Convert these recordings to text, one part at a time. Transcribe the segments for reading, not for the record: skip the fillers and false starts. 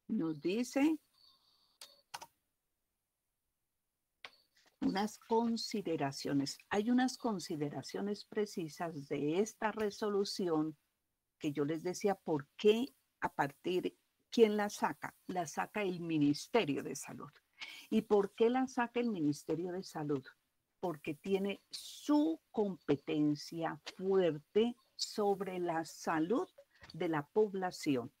nos dice unas consideraciones. Hay unas consideraciones precisas de esta resolución que yo les decía, ¿por qué a partir, quién la saca? La saca el Ministerio de Salud. ¿Y por qué la saca el Ministerio de Salud? Porque tiene su competencia fuerte sobre la salud de la población,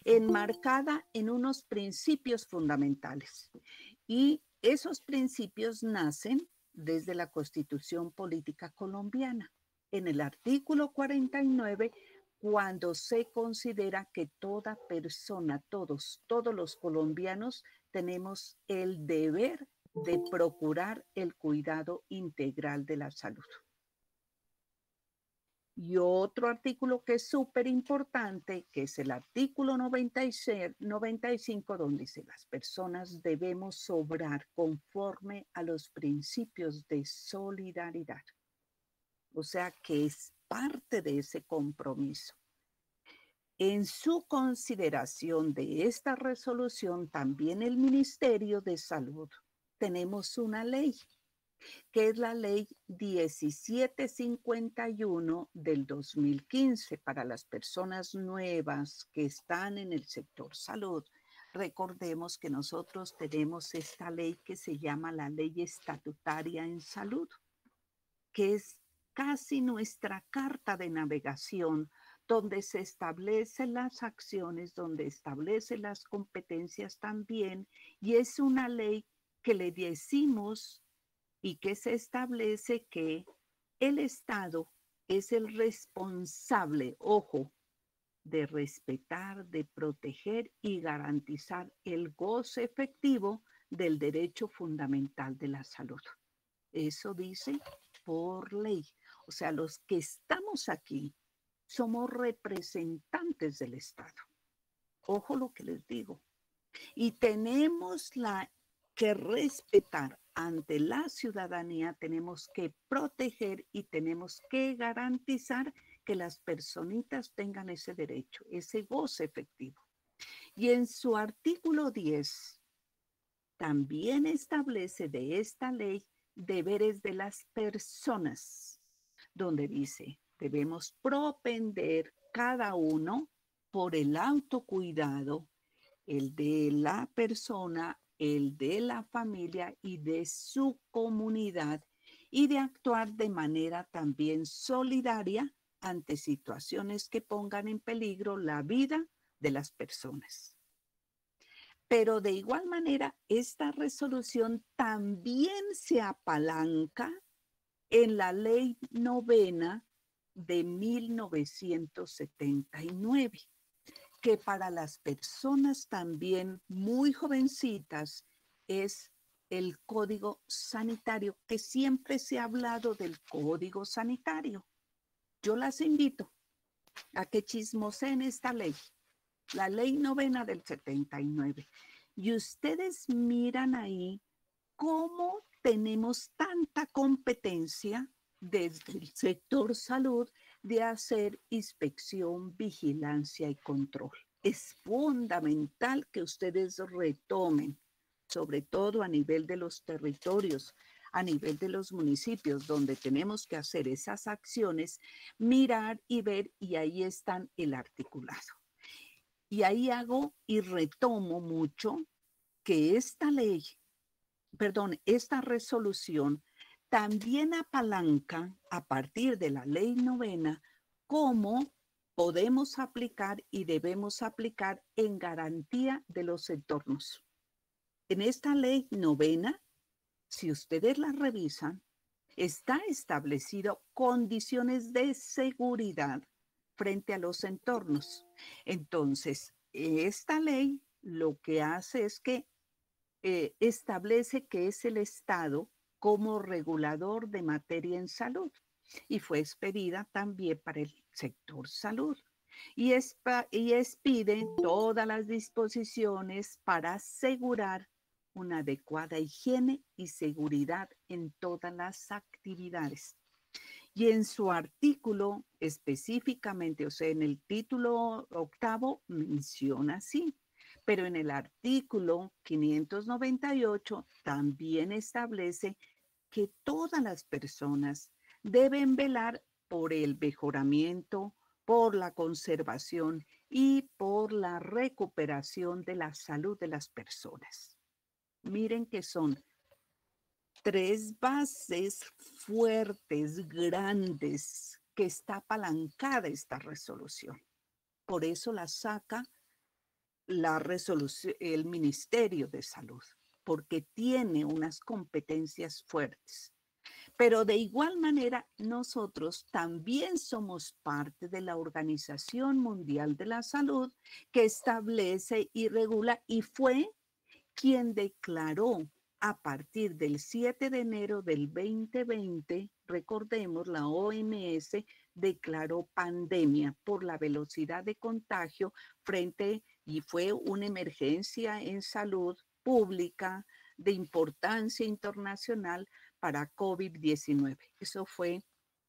enmarcada en unos principios fundamentales. Y esos principios nacen desde la Constitución Política Colombiana. En el artículo 49, cuando se considera que toda persona, todos los colombianos tenemos el deber de procurar el cuidado integral de la salud. Y otro artículo que es súper importante, que es el artículo 96, 95, donde dice, las personas debemos obrar conforme a los principios de solidaridad. O sea, que es parte de ese compromiso. En su consideración de esta resolución, también el Ministerio de Salud, tenemos una ley que es la ley 1751 del 2015 para las personas nuevas que están en el sector salud. Recordemos que nosotros tenemos esta ley que se llama la Ley Estatutaria en Salud, que es casi nuestra carta de navegación, donde se establecen las acciones, donde establece las competencias también, y es una ley que le decimos y que se establece que el Estado es el responsable, ojo, de respetar, de proteger y garantizar el goce efectivo del derecho fundamental de la salud. Eso dice por ley. O sea, los que estamos aquí somos representantes del Estado. Ojo lo que les digo. Y tenemos que respetar ante la ciudadanía, tenemos que proteger y tenemos que garantizar que las personitas tengan ese derecho, ese goce efectivo. Y en su artículo 10 también establece de esta ley deberes de las personas, donde dice, debemos propender cada uno por el autocuidado, el de la persona, el de la familia y de su comunidad, y de actuar de manera también solidaria ante situaciones que pongan en peligro la vida de las personas. Pero de igual manera, esta resolución también se apalanca en la Ley Novena de 1979, que para las personas también muy jovencitas es el código sanitario, que siempre se ha hablado del código sanitario. Yo las invito a que chismoseen esta ley, la Ley Novena del 79. Y ustedes miran ahí cómo tenemos tanta competencia desde el sector salud de hacer inspección, vigilancia y control. Es fundamental que ustedes retomen, sobre todo a nivel de los territorios, a nivel de los municipios, donde tenemos que hacer esas acciones, mirar y ver, y ahí están el articulado. Y ahí hago y retomo mucho que esta ley, perdón, esta resolución también apalanca a partir de la ley novena cómo podemos aplicar y debemos aplicar en garantía de los entornos. En esta ley novena, si ustedes la revisan, está establecido condiciones de seguridad frente a los entornos. Entonces, esta ley lo que hace es que establece que es el Estado como regulador de materia en salud y fue expedida también para el sector salud. Y expide todas las disposiciones para asegurar una adecuada higiene y seguridad en todas las actividades. Y en su artículo específicamente, o sea, en el título octavo, menciona así: Pero en el artículo 598 también establece que todas las personas deben velar por el mejoramiento, por la conservación y por la recuperación de la salud de las personas. Miren que son tres bases fuertes, grandes, que está apalancada esta resolución. Por eso la saca la resolución, el Ministerio de Salud, porque tiene unas competencias fuertes. Pero de igual manera, nosotros también somos parte de la Organización Mundial de la Salud, que establece y regula, y fue quien declaró a partir del 7 de enero del 2020, recordemos, la OMS declaró pandemia por la velocidad de contagio y fue una emergencia en salud pública de importancia internacional para COVID-19. Eso fue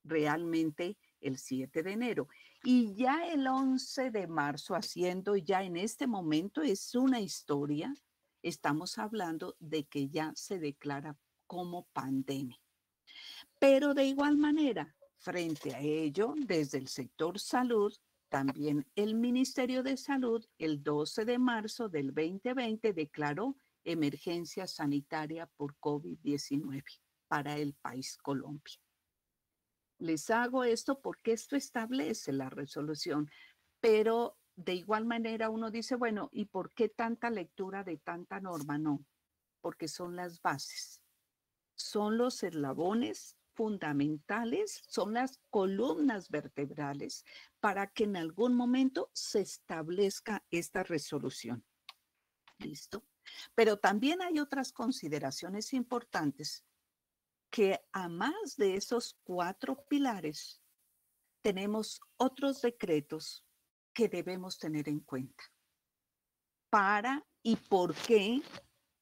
realmente el 7 de enero. Y ya el 11 de marzo, haciendo ya en este momento, es una historia. Estamos hablando de que ya se declara como pandemia. Pero de igual manera, frente a ello, desde el sector salud, también el Ministerio de Salud, el 12 de marzo del 2020, declaró emergencia sanitaria por COVID-19 para el país Colombia. Les hago esto porque esto establece la resolución, pero de igual manera uno dice, bueno, ¿y por qué tanta lectura de tanta norma? No, porque son las bases, son los eslabones fundamentales, son las columnas vertebrales para que en algún momento se establezca esta resolución. ¿Listo? Pero también hay otras consideraciones importantes que a más de esos 4 pilares tenemos otros decretos que debemos tener en cuenta. Para y por qué,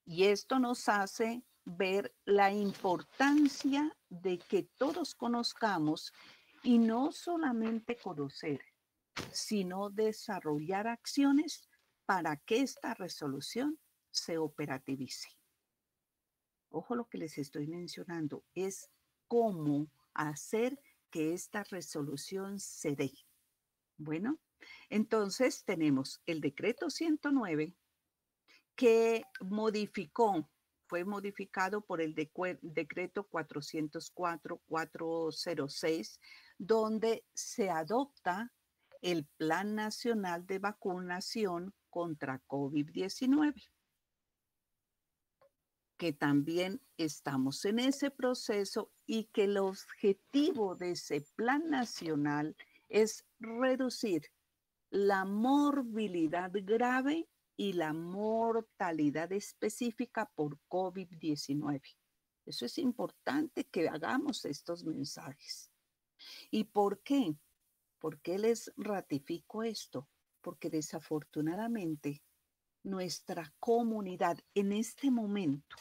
y esto nos hace ver la importancia de que todos conozcamos y no solamente conocer, sino desarrollar acciones para que esta resolución se operativice. Ojo, lo que les estoy mencionando es cómo hacer que esta resolución se dé. Bueno, entonces tenemos el decreto 109 que fue modificado por el decreto 404-406, donde se adopta el Plan Nacional de Vacunación contra COVID-19, que también estamos en ese proceso y que el objetivo de ese plan nacional es reducir la morbilidad grave y la mortalidad específica por COVID-19. Eso es importante que hagamos estos mensajes. ¿Y por qué? ¿Por qué les ratifico esto? Porque desafortunadamente nuestra comunidad en este momento,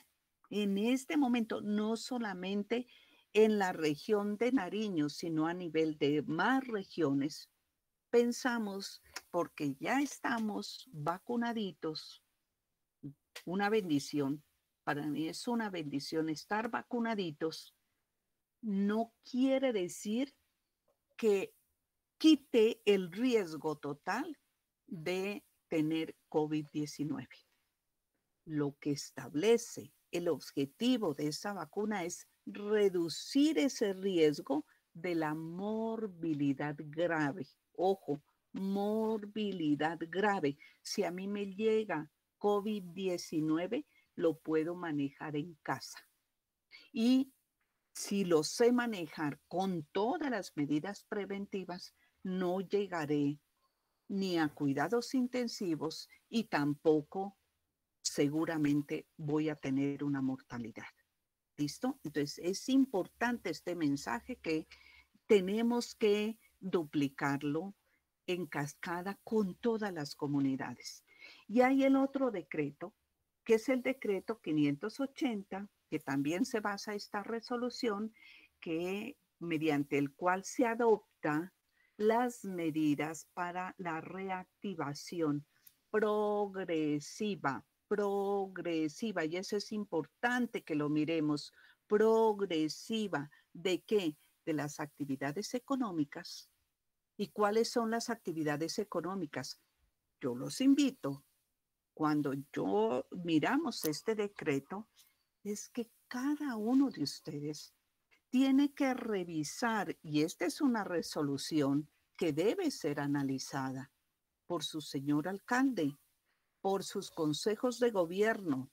no solamente en la región de Nariño, sino a nivel de más regiones, pensamos, porque ya estamos vacunaditos, una bendición, para mí es una bendición estar vacunaditos, no quiere decir que quite el riesgo total de tener COVID-19. Lo que establece el objetivo de esa vacuna es reducir ese riesgo de la morbilidad grave. Ojo, morbilidad grave. Si a mí me llega COVID-19, lo puedo manejar en casa. Y si lo sé manejar con todas las medidas preventivas, no llegaré ni a cuidados intensivos y tampoco seguramente voy a tener una mortalidad. ¿Listo? Entonces es importante este mensaje que tenemos que duplicarlo en cascada con todas las comunidades. Y hay el otro decreto, que es el decreto 580, que también se basa esta resolución, que mediante el cual se adopta las medidas para la reactivación progresiva, progresiva, y eso es importante que lo miremos, progresiva. ¿De qué? De las actividades económicas. ¿Y cuáles son las actividades económicas? Yo los invito, cuando yo miramos este decreto, es que cada uno de ustedes tiene que revisar, y esta es una resolución que debe ser analizada por su señor alcalde, por sus consejos de gobierno,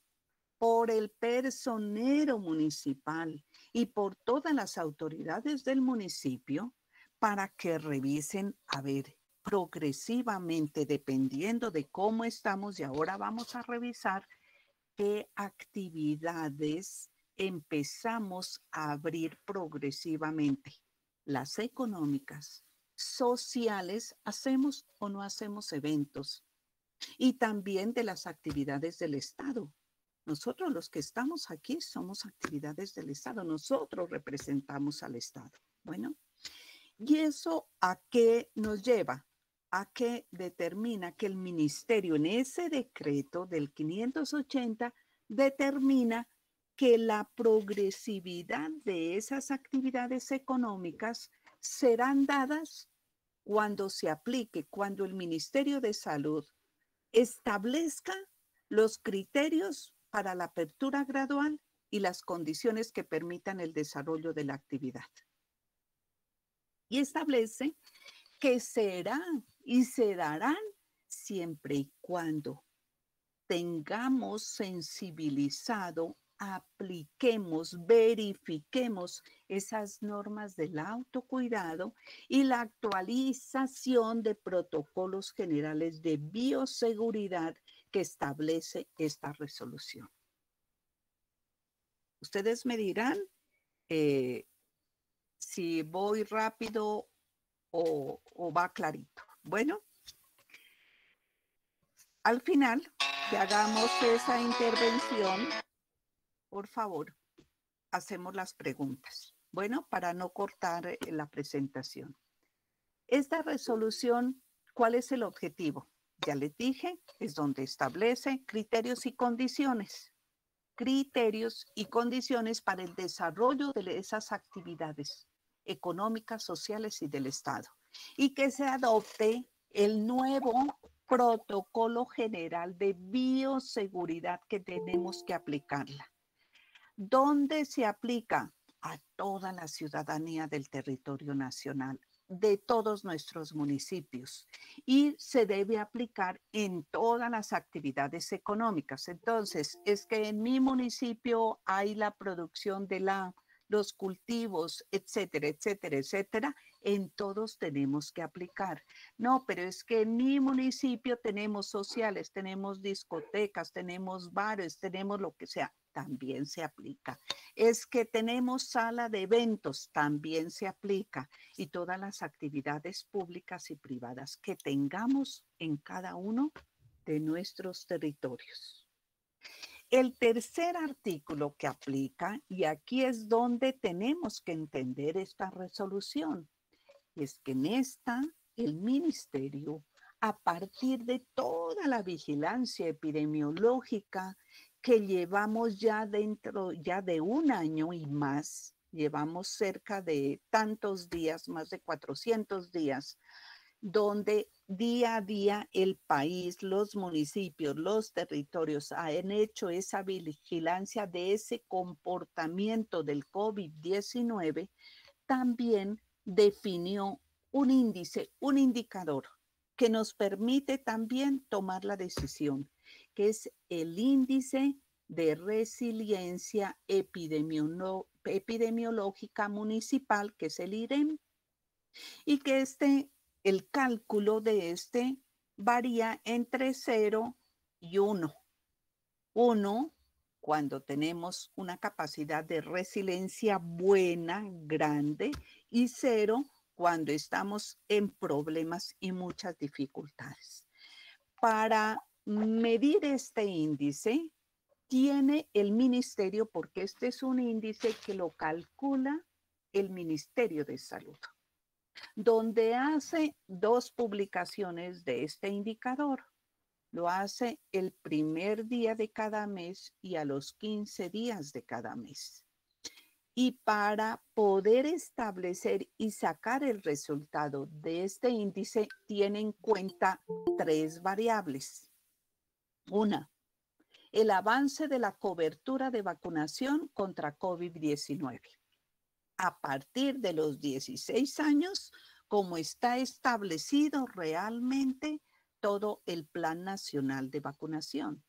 por el personero municipal y por todas las autoridades del municipio para que revisen, a ver, progresivamente, dependiendo de cómo estamos, y ahora vamos a revisar qué actividades empezamos a abrir progresivamente. Las económicas, sociales, hacemos o no hacemos eventos, y también de las actividades del Estado. Nosotros los que estamos aquí somos actividades del Estado, nosotros representamos al Estado. Bueno, ¿y eso a qué nos lleva? A que determina que el ministerio en ese decreto del 580 determina que la progresividad de esas actividades económicas serán dadas cuando se aplique, cuando el Ministerio de Salud establezca los criterios para la apertura gradual y las condiciones que permitan el desarrollo de la actividad. Y establece que serán y se darán siempre y cuando tengamos sensibilizado, apliquemos, verifiquemos esas normas del autocuidado y la actualización de protocolos generales de bioseguridad que establece esta resolución. Ustedes me dirán si voy rápido o va clarito. Bueno, al final que hagamos esa intervención, por favor, hacemos las preguntas. Bueno, para no cortar la presentación. Esta resolución, ¿cuál es el objetivo? Ya les dije, es donde establece criterios y condiciones. Criterios y condiciones para el desarrollo de esas actividades económicas, sociales y del Estado. Y que se adopte el nuevo protocolo general de bioseguridad que tenemos que aplicarla. ¿Dónde se aplica? A toda la ciudadanía del territorio nacional, de todos nuestros municipios, y se debe aplicar en todas las actividades económicas. Entonces, es que en mi municipio hay la producción de los cultivos, etcétera, etcétera, etcétera, en todos tenemos que aplicar. No, pero es que en mi municipio tenemos sociales, tenemos discotecas, tenemos bares, tenemos lo que sea, también se aplica. Es que tenemos sala de eventos, también se aplica. Y todas las actividades públicas y privadas que tengamos en cada uno de nuestros territorios. El tercer artículo que aplica, y aquí es donde tenemos que entender esta resolución, es que en esta el ministerio, a partir de toda la vigilancia epidemiológica que llevamos ya de un año y más, llevamos cerca de tantos días, más de 400 días, donde día a día el país, los municipios, los territorios han hecho esa vigilancia de ese comportamiento del COVID-19, también definió un índice, un indicador que nos permite también tomar la decisión, que es el índice de resiliencia epidemiológica municipal, que es el IREM, y que el cálculo de varía entre 0 y 1. 1 cuando tenemos una capacidad de resiliencia buena, grande, y 0 cuando estamos en problemas y muchas dificultades. Para medir este índice, tiene el ministerio, porque este es un índice que lo calcula el Ministerio de Salud, donde hace 2 publicaciones de este indicador. Lo hace el primer día de cada mes y a los 15 días de cada mes. Y para poder establecer y sacar el resultado de este índice, tiene en cuenta 3 variables. Una, el avance de la cobertura de vacunación contra COVID-19. A partir de los 16 años, como está establecido realmente todo el Plan Nacional de Vacunación.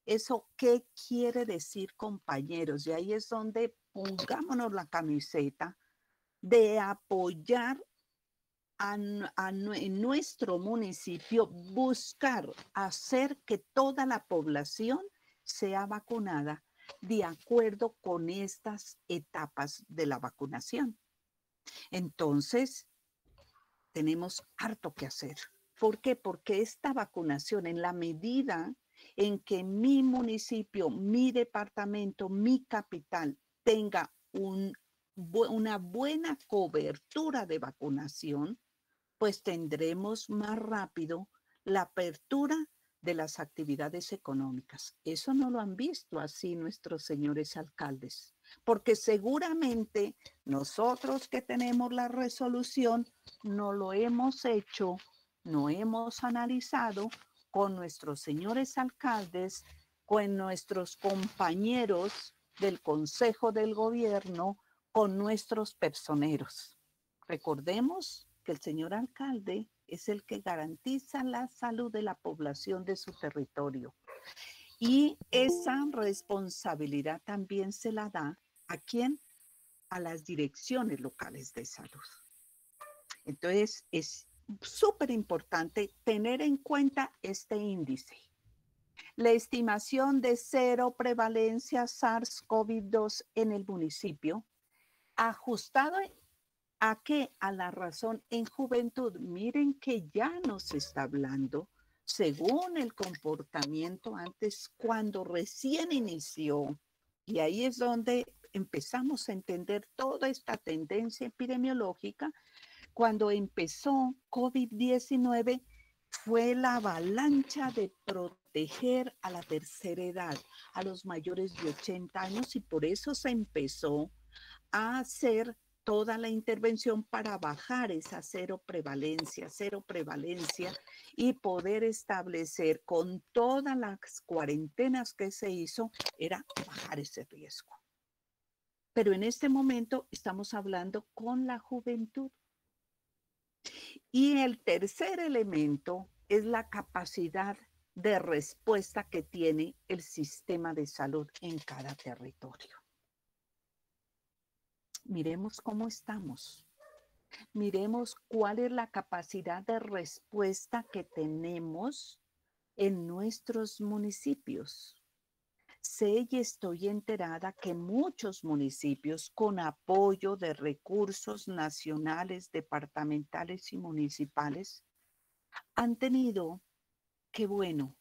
¿Eso qué quiere decir, compañeros? Y ahí es donde pongámonos la camiseta de apoyar en nuestro municipio, buscar hacer que toda la población sea vacunada de acuerdo con estas etapas de la vacunación. Entonces, tenemos harto que hacer. ¿Por qué? Porque esta vacunación, en la medida en que mi municipio, mi departamento, mi capital tenga una buena cobertura de vacunación, pues tendremos más rápido la apertura de las actividades económicas. Eso no lo han visto así nuestros señores alcaldes, porque seguramente nosotros que tenemos la resolución no lo hemos hecho, no hemos analizado con nuestros señores alcaldes, con nuestros compañeros del Consejo del Gobierno, con nuestros personeros. Recordemos que el señor alcalde es el que garantiza la salud de la población de su territorio. Y esa responsabilidad también se la da ¿a quién? A las direcciones locales de salud. Entonces, es súper importante tener en cuenta este índice. La estimación de 0 prevalencia SARS-CoV-2 en el municipio, ajustado ¿a qué? A la razón en juventud. Miren que ya nos está hablando según el comportamiento antes, cuando recién inició. Y ahí es donde empezamos a entender toda esta tendencia epidemiológica. Cuando empezó COVID-19 fue la avalancha de proteger a la tercera edad, a los mayores de 80 años, y por eso se empezó a hacer toda la intervención para bajar esa cero prevalencia y poder establecer con todas las cuarentenas que se hizo, era bajar ese riesgo. Pero en este momento estamos hablando con la juventud. Y el tercer elemento es la capacidad de respuesta que tiene el sistema de salud en cada territorio. Miremos cómo estamos. Miremos cuál es la capacidad de respuesta que tenemos en nuestros municipios. Sé y estoy enterada que muchos municipios, con apoyo de recursos nacionales, departamentales y municipales, han tenido, qué bueno,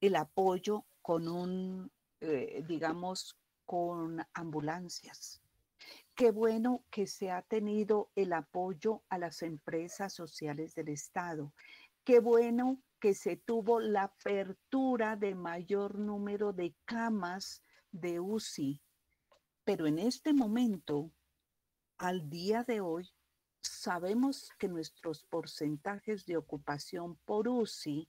el apoyo con digamos, con ambulancias. Qué bueno que se ha tenido el apoyo a las empresas sociales del Estado. Qué bueno que se tuvo la apertura de mayor número de camas de UCI. Pero en este momento, al día de hoy, sabemos que nuestros porcentajes de ocupación por UCI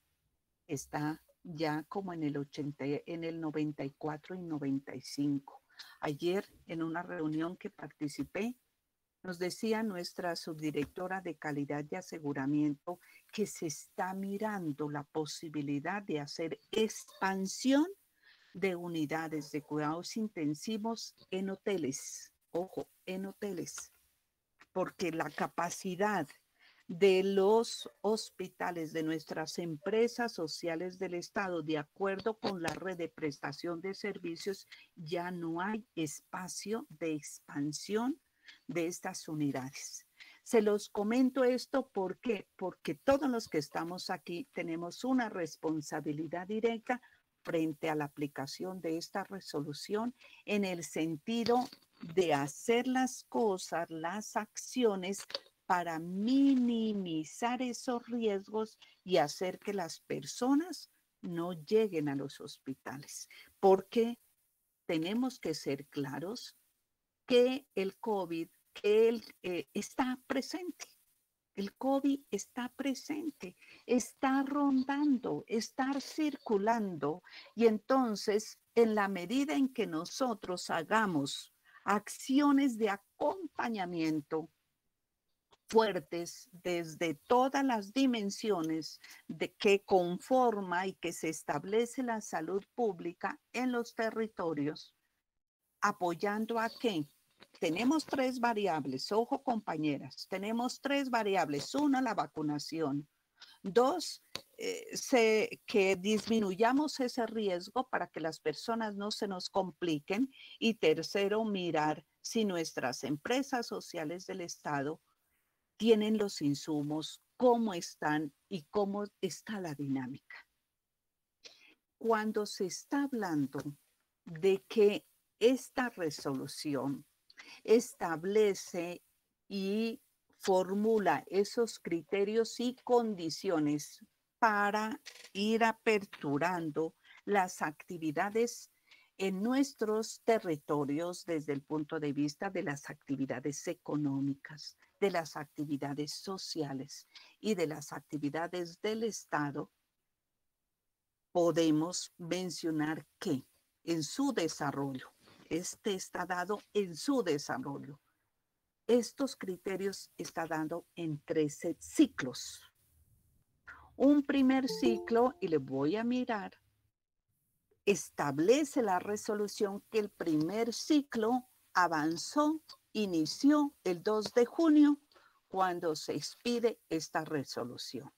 está ya como en el 80, en el 94 y 95. Ayer, en una reunión que participé, nos decía nuestra subdirectora de calidad y aseguramiento que se está mirando la posibilidad de hacer expansión de unidades de cuidados intensivos en hoteles. Ojo, en hoteles, porque la capacidad de los hospitales, de nuestras empresas sociales del Estado, de acuerdo con la red de prestación de servicios, ya no hay espacio de expansión de estas unidades. Se los comento esto porque todos los que estamos aquí tenemos una responsabilidad directa frente a la aplicación de esta resolución en el sentido de hacer las cosas, las acciones para minimizar esos riesgos y hacer que las personas no lleguen a los hospitales, porque tenemos que ser claros que el COVID está presente. El COVID está presente, está rondando, está circulando. Y entonces, en la medida en que nosotros hagamos acciones de acompañamiento fuertes desde todas las dimensiones de que conforma y que se establece la salud pública en los territorios, apoyando a qué. Tenemos tres variables, ojo compañeras, tenemos tres variables. Una, la vacunación. Dos, que disminuyamos ese riesgo para que las personas no se nos compliquen. Y tercero, mirar si nuestras empresas sociales del Estado tienen los insumos, cómo están y cómo está la dinámica. Cuando se está hablando de que esta resolución establece y formula esos criterios y condiciones para ir aperturando las actividades en nuestros territorios desde el punto de vista de las actividades económicas, de las actividades sociales y de las actividades del Estado. Podemos mencionar que en su desarrollo, este está dado en su desarrollo. Estos criterios están dando en 13 ciclos. Un primer ciclo, y le voy a mirar, establece la resolución que el primer ciclo avanzó, inició el 2 de junio, cuando se expide esta resolución.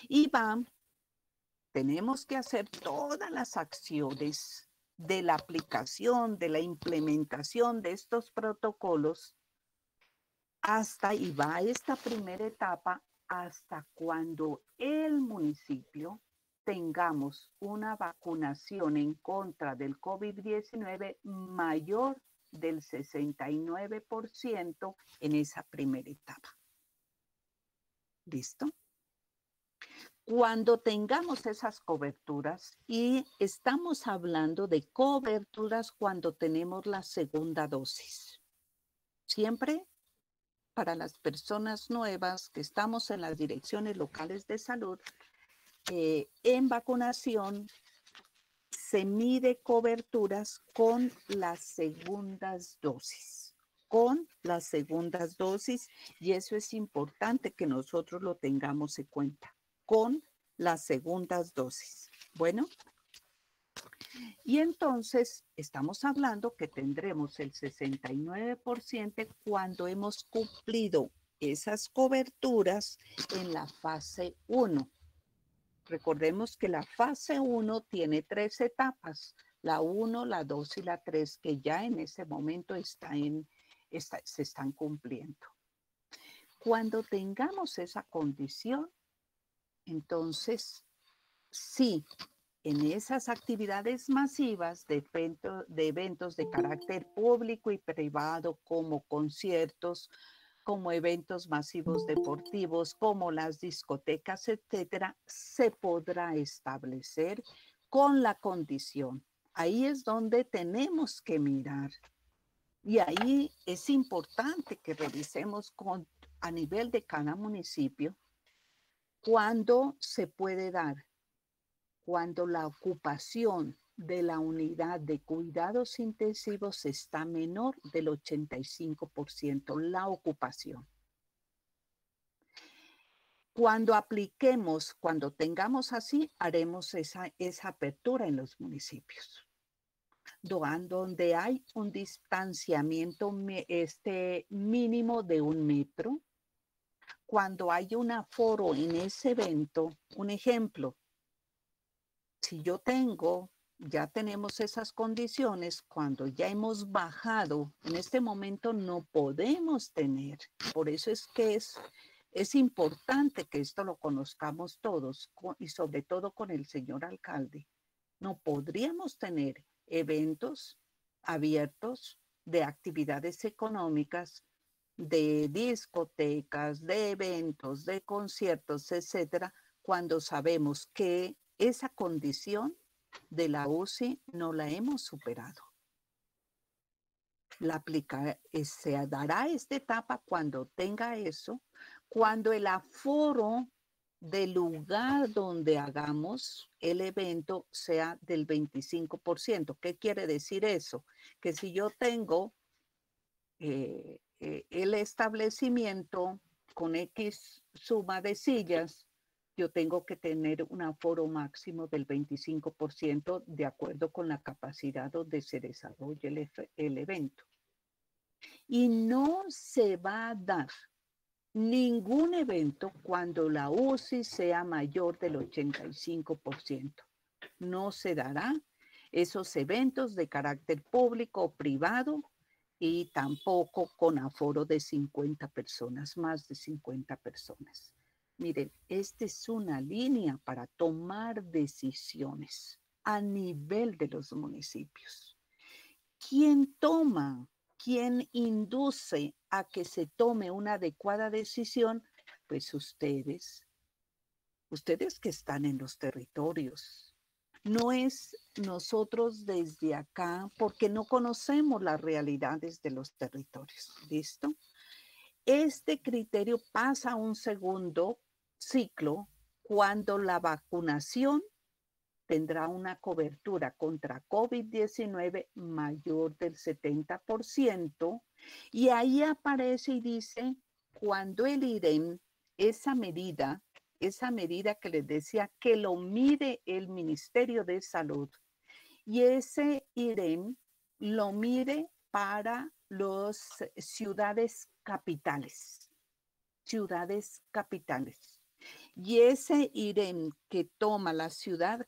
Y tenemos que hacer todas las acciones de la aplicación, de la implementación de estos protocolos hasta, y va esta primera etapa, hasta cuando el municipio tengamos una vacunación en contra del COVID-19 mayor del 69% en esa primera etapa. ¿Listo? Cuando tengamos esas coberturas, y estamos hablando de coberturas cuando tenemos la segunda dosis, siempre para las personas nuevas que estamos en las direcciones locales de salud, en vacunación se mide coberturas con las segundas dosis, y eso es importante que nosotros lo tengamos en cuenta, con las segundas dosis. Bueno, y entonces estamos hablando que tendremos el 69% cuando hemos cumplido esas coberturas en la fase 1. Recordemos que la fase 1 tiene 3 etapas, la 1, la 2 y la 3, que ya en ese momento se están cumpliendo. Cuando tengamos esa condición, entonces sí, en esas actividades masivas de eventos de carácter público y privado, como conciertos, como eventos masivos deportivos, como las discotecas, etcétera, se podrá establecer con la condición. Ahí es donde tenemos que mirar. Y ahí es importante que revisemos a nivel de cada municipio cuándo se puede dar, cuando la ocupación de la unidad de cuidados intensivos está menor del 85%, la ocupación. Cuando apliquemos, cuando tengamos así, haremos esa apertura en los municipios, donde hay un distanciamiento mínimo de 1 metro. Cuando hay un aforo en ese evento, un ejemplo, si yo ya tenemos esas condiciones, cuando ya hemos bajado, en este momento no podemos tener. Por eso es que es importante que esto lo conozcamos todos y sobre todo con el señor alcalde. No podríamos tener eventos abiertos de actividades económicas, de discotecas, de eventos, de conciertos, etcétera, cuando sabemos que esa condición de la UCI no la hemos superado. Se dará esta etapa cuando tenga eso, cuando el aforo del lugar donde hagamos el evento sea del 25%. ¿Qué quiere decir eso? Que si yo tengo el establecimiento con X suma de sillas, yo tengo que tener un aforo máximo del 25% de acuerdo con la capacidad donde se desarrolle el evento. Y no se va a dar ningún evento cuando la UCI sea mayor del 85%. No se dará esos eventos de carácter público o privado y tampoco con aforo de 50 personas, más de 50 personas. Miren, esta es una línea para tomar decisiones a nivel de los municipios. ¿Quién toma, quién induce a que se tome una adecuada decisión? Pues ustedes que están en los territorios. No es nosotros desde acá, porque no conocemos las realidades de los territorios. ¿Listo? Este criterio pasa a un segundo ciclo cuando la vacunación tendrá una cobertura contra COVID-19 mayor del 70%, y ahí aparece y dice, cuando el IREM, esa medida que les decía que lo mide el Ministerio de Salud, y ese IREM lo mide para las ciudades capitales. Y ese IREM que toma la ciudad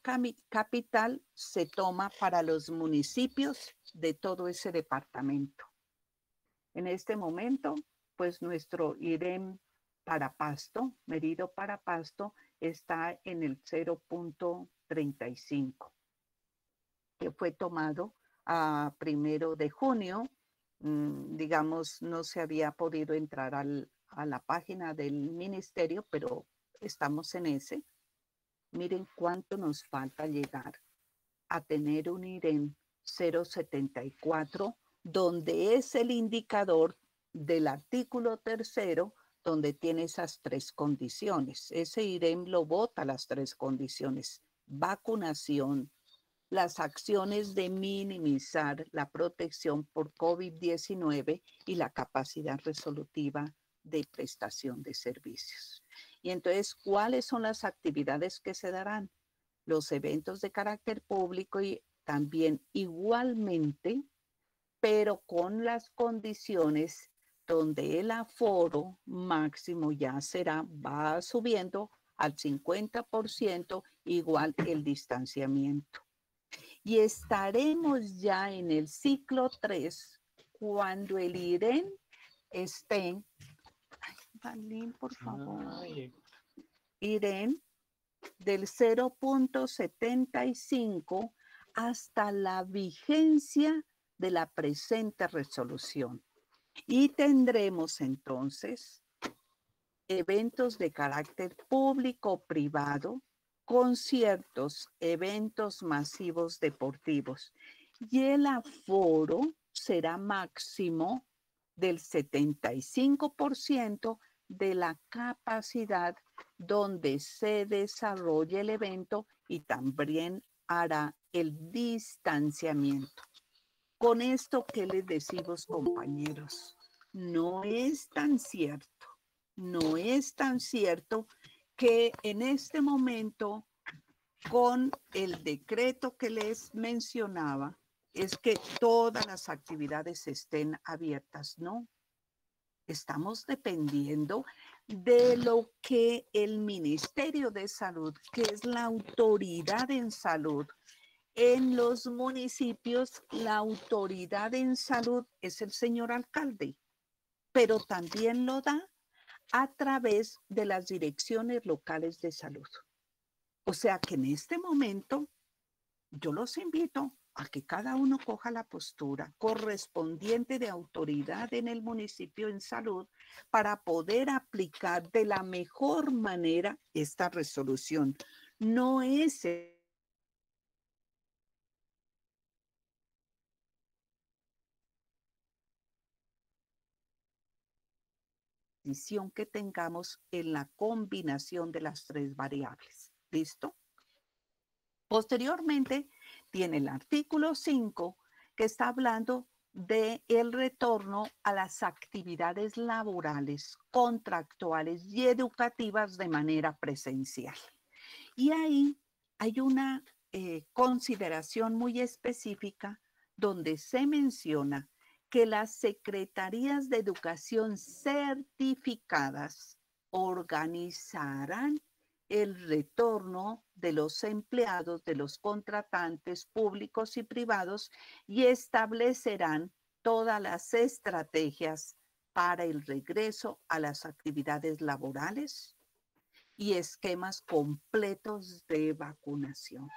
capital se toma para los municipios de todo ese departamento. En este momento, pues nuestro IREM para Pasto, medido para Pasto, está en el 0.35, que fue tomado a 1 de junio. Digamos, no se había podido entrar a la página del ministerio, pero estamos en ese. Miren cuánto nos falta llegar a tener un IREM 0.74, donde es el indicador del artículo 3º, donde tiene esas 3 condiciones. Ese IREM lo vota las 3 condiciones: vacunación, las acciones de minimizar la protección por COVID-19 y la capacidad resolutiva de prestación de servicios. Y entonces, ¿cuáles son las actividades que se darán? Los eventos de carácter público y también igualmente, pero con las condiciones donde el aforo máximo ya va subiendo al 50%, igual el distanciamiento. Y estaremos ya en el ciclo 3 cuando el IREM esté, Dalín, por favor, IREM del 0.75 hasta la vigencia de la presente resolución. Y tendremos entonces eventos de carácter público-privado, conciertos, eventos masivos deportivos. Y el aforo será máximo del 75% de la capacidad donde se desarrolle el evento, y también hará el distanciamiento. Con esto, ¿qué les decimos, compañeros? No es tan cierto que en este momento, con el decreto que les mencionaba, es que todas las actividades estén abiertas. No, estamos dependiendo de lo que el Ministerio de Salud, que es la autoridad en salud, en los municipios, la autoridad en salud es el señor alcalde, pero también lo da a través de las direcciones locales de salud. O sea que en este momento yo los invito a que cada uno coja la postura correspondiente de autoridad en el municipio en salud para poder aplicar de la mejor manera esta resolución. no es decisión que tengamos en la combinación de las tres variables. ¿Listo? Posteriormente, tiene el artículo 5 que está hablando de el retorno a las actividades laborales, contractuales y educativas de manera presencial. Y ahí hay una consideración muy específica donde se menciona que las secretarías de educación certificadas organizarán el retorno de los empleados, de los contratantes públicos y privados y establecerán todas las estrategias para el regreso a las actividades laborales y esquemas completos de vacunación.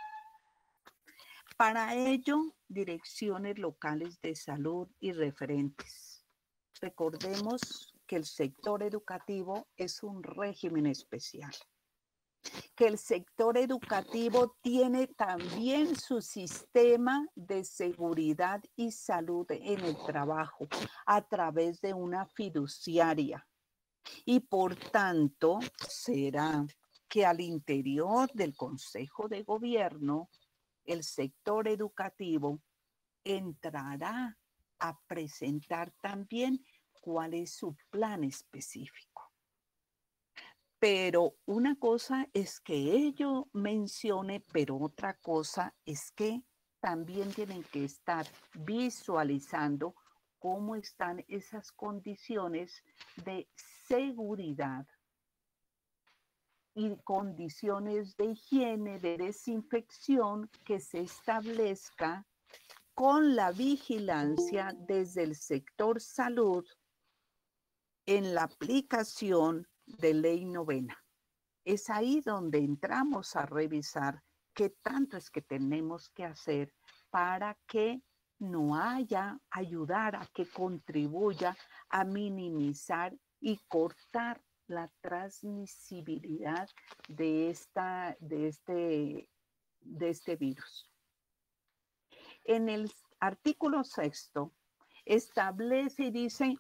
Para ello, direcciones locales de salud y referentes. Recordemos que el sector educativo es un régimen especial, que el sector educativo tiene también su sistema de seguridad y salud en el trabajo a través de una fiduciaria. Y por tanto, será que al interior del Consejo de Gobierno, el sector educativo entrará a presentar también cuál es su plan específico. Pero una cosa es que ello mencione, pero otra cosa es que también tienen que estar visualizando cómo están esas condiciones de seguridad y condiciones de higiene, de desinfección que se establezca con la vigilancia desde el sector salud en la aplicación de Ley 9. Es ahí donde entramos a revisar qué tanto es que tenemos que hacer para que no haya, ayudar a que contribuya a minimizar y cortar la transmisibilidad de este virus. En el artículo 6 establece y dice,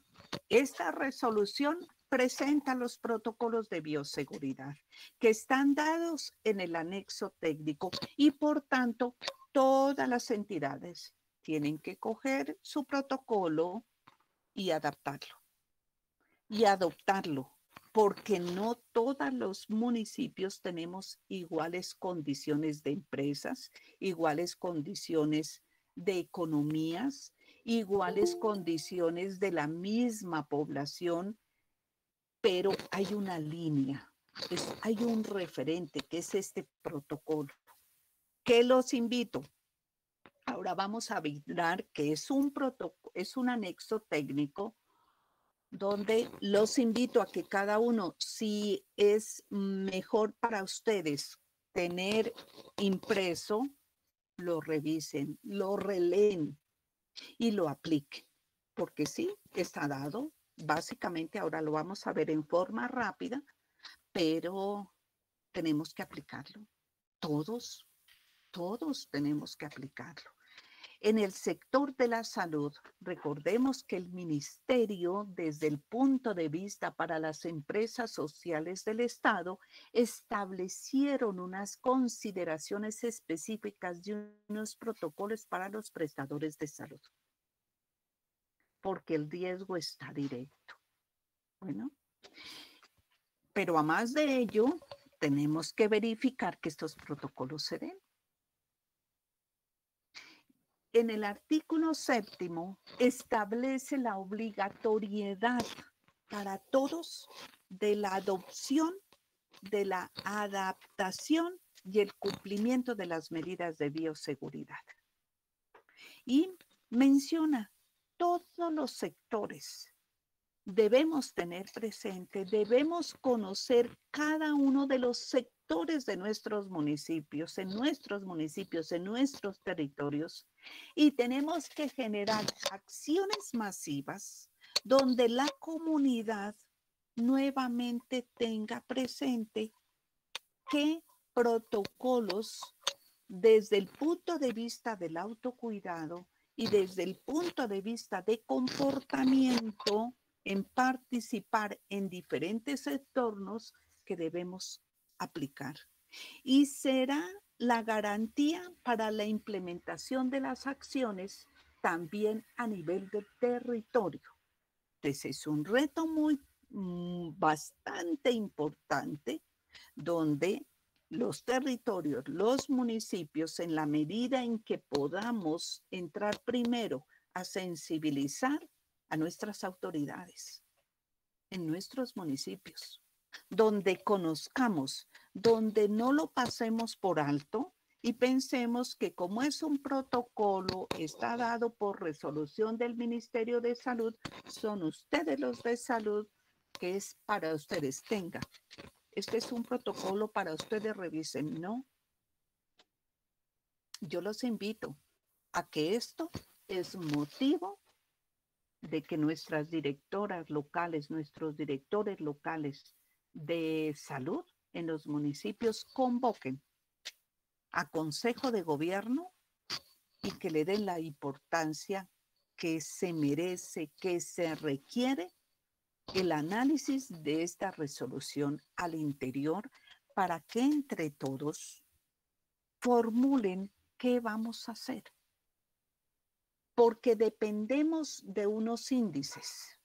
esta resolución presenta los protocolos de bioseguridad que están dados en el anexo técnico y por tanto todas las entidades tienen que coger su protocolo y adaptarlo y adoptarlo, porque no todos los municipios tenemos iguales condiciones de empresas, iguales condiciones de economías, iguales condiciones de la misma población, pero hay una línea, hay un referente que es este protocolo. ¿Qué los invito? Ahora vamos a mirar que es un protocolo, es un anexo técnico donde los invito a que cada uno, si es mejor para ustedes tener impreso, lo revisen, lo releen y lo apliquen. Porque sí, está dado. Básicamente ahora lo vamos a ver en forma rápida, pero tenemos que aplicarlo. Todos tenemos que aplicarlo. En el sector de la salud, recordemos que el ministerio, desde el punto de vista para las empresas sociales del Estado, establecieron unas consideraciones específicas y unos protocolos para los prestadores de salud, porque el riesgo está directo. Bueno, pero a más de ello, tenemos que verificar que estos protocolos se den. En el artículo 7 establece la obligatoriedad para todos de la adopción, de la adaptación y el cumplimiento de las medidas de bioseguridad. Y menciona todos los sectores. Debemos tener presente, debemos conocer cada uno de los sectores de nuestros municipios, en nuestros territorios, y tenemos que generar acciones masivas donde la comunidad nuevamente tenga presente que protocolos desde el punto de vista del autocuidado y desde el punto de vista de comportamiento en participar en diferentes entornos que debemos aplicar. Y será la garantía para la implementación de las acciones también a nivel de territorio. Entonces es un reto bastante importante donde los territorios, los municipios, en la medida en que podamos entrar primero a sensibilizar a nuestras autoridades en nuestros municipios, donde conozcamos, donde no lo pasemos por alto y pensemos que como es un protocolo, está dado por resolución del Ministerio de Salud, son ustedes los de salud que es para ustedes. Tenga, este es un protocolo para ustedes, revisen. No, yo los invito a que esto es motivo de que nuestras directoras locales, nuestros directores locales de salud en los municipios convoquen a Consejo de Gobierno y que le den la importancia que se merece, que se requiere el análisis de esta resolución al interior para que entre todos formulen qué vamos a hacer. Porque dependemos de unos índices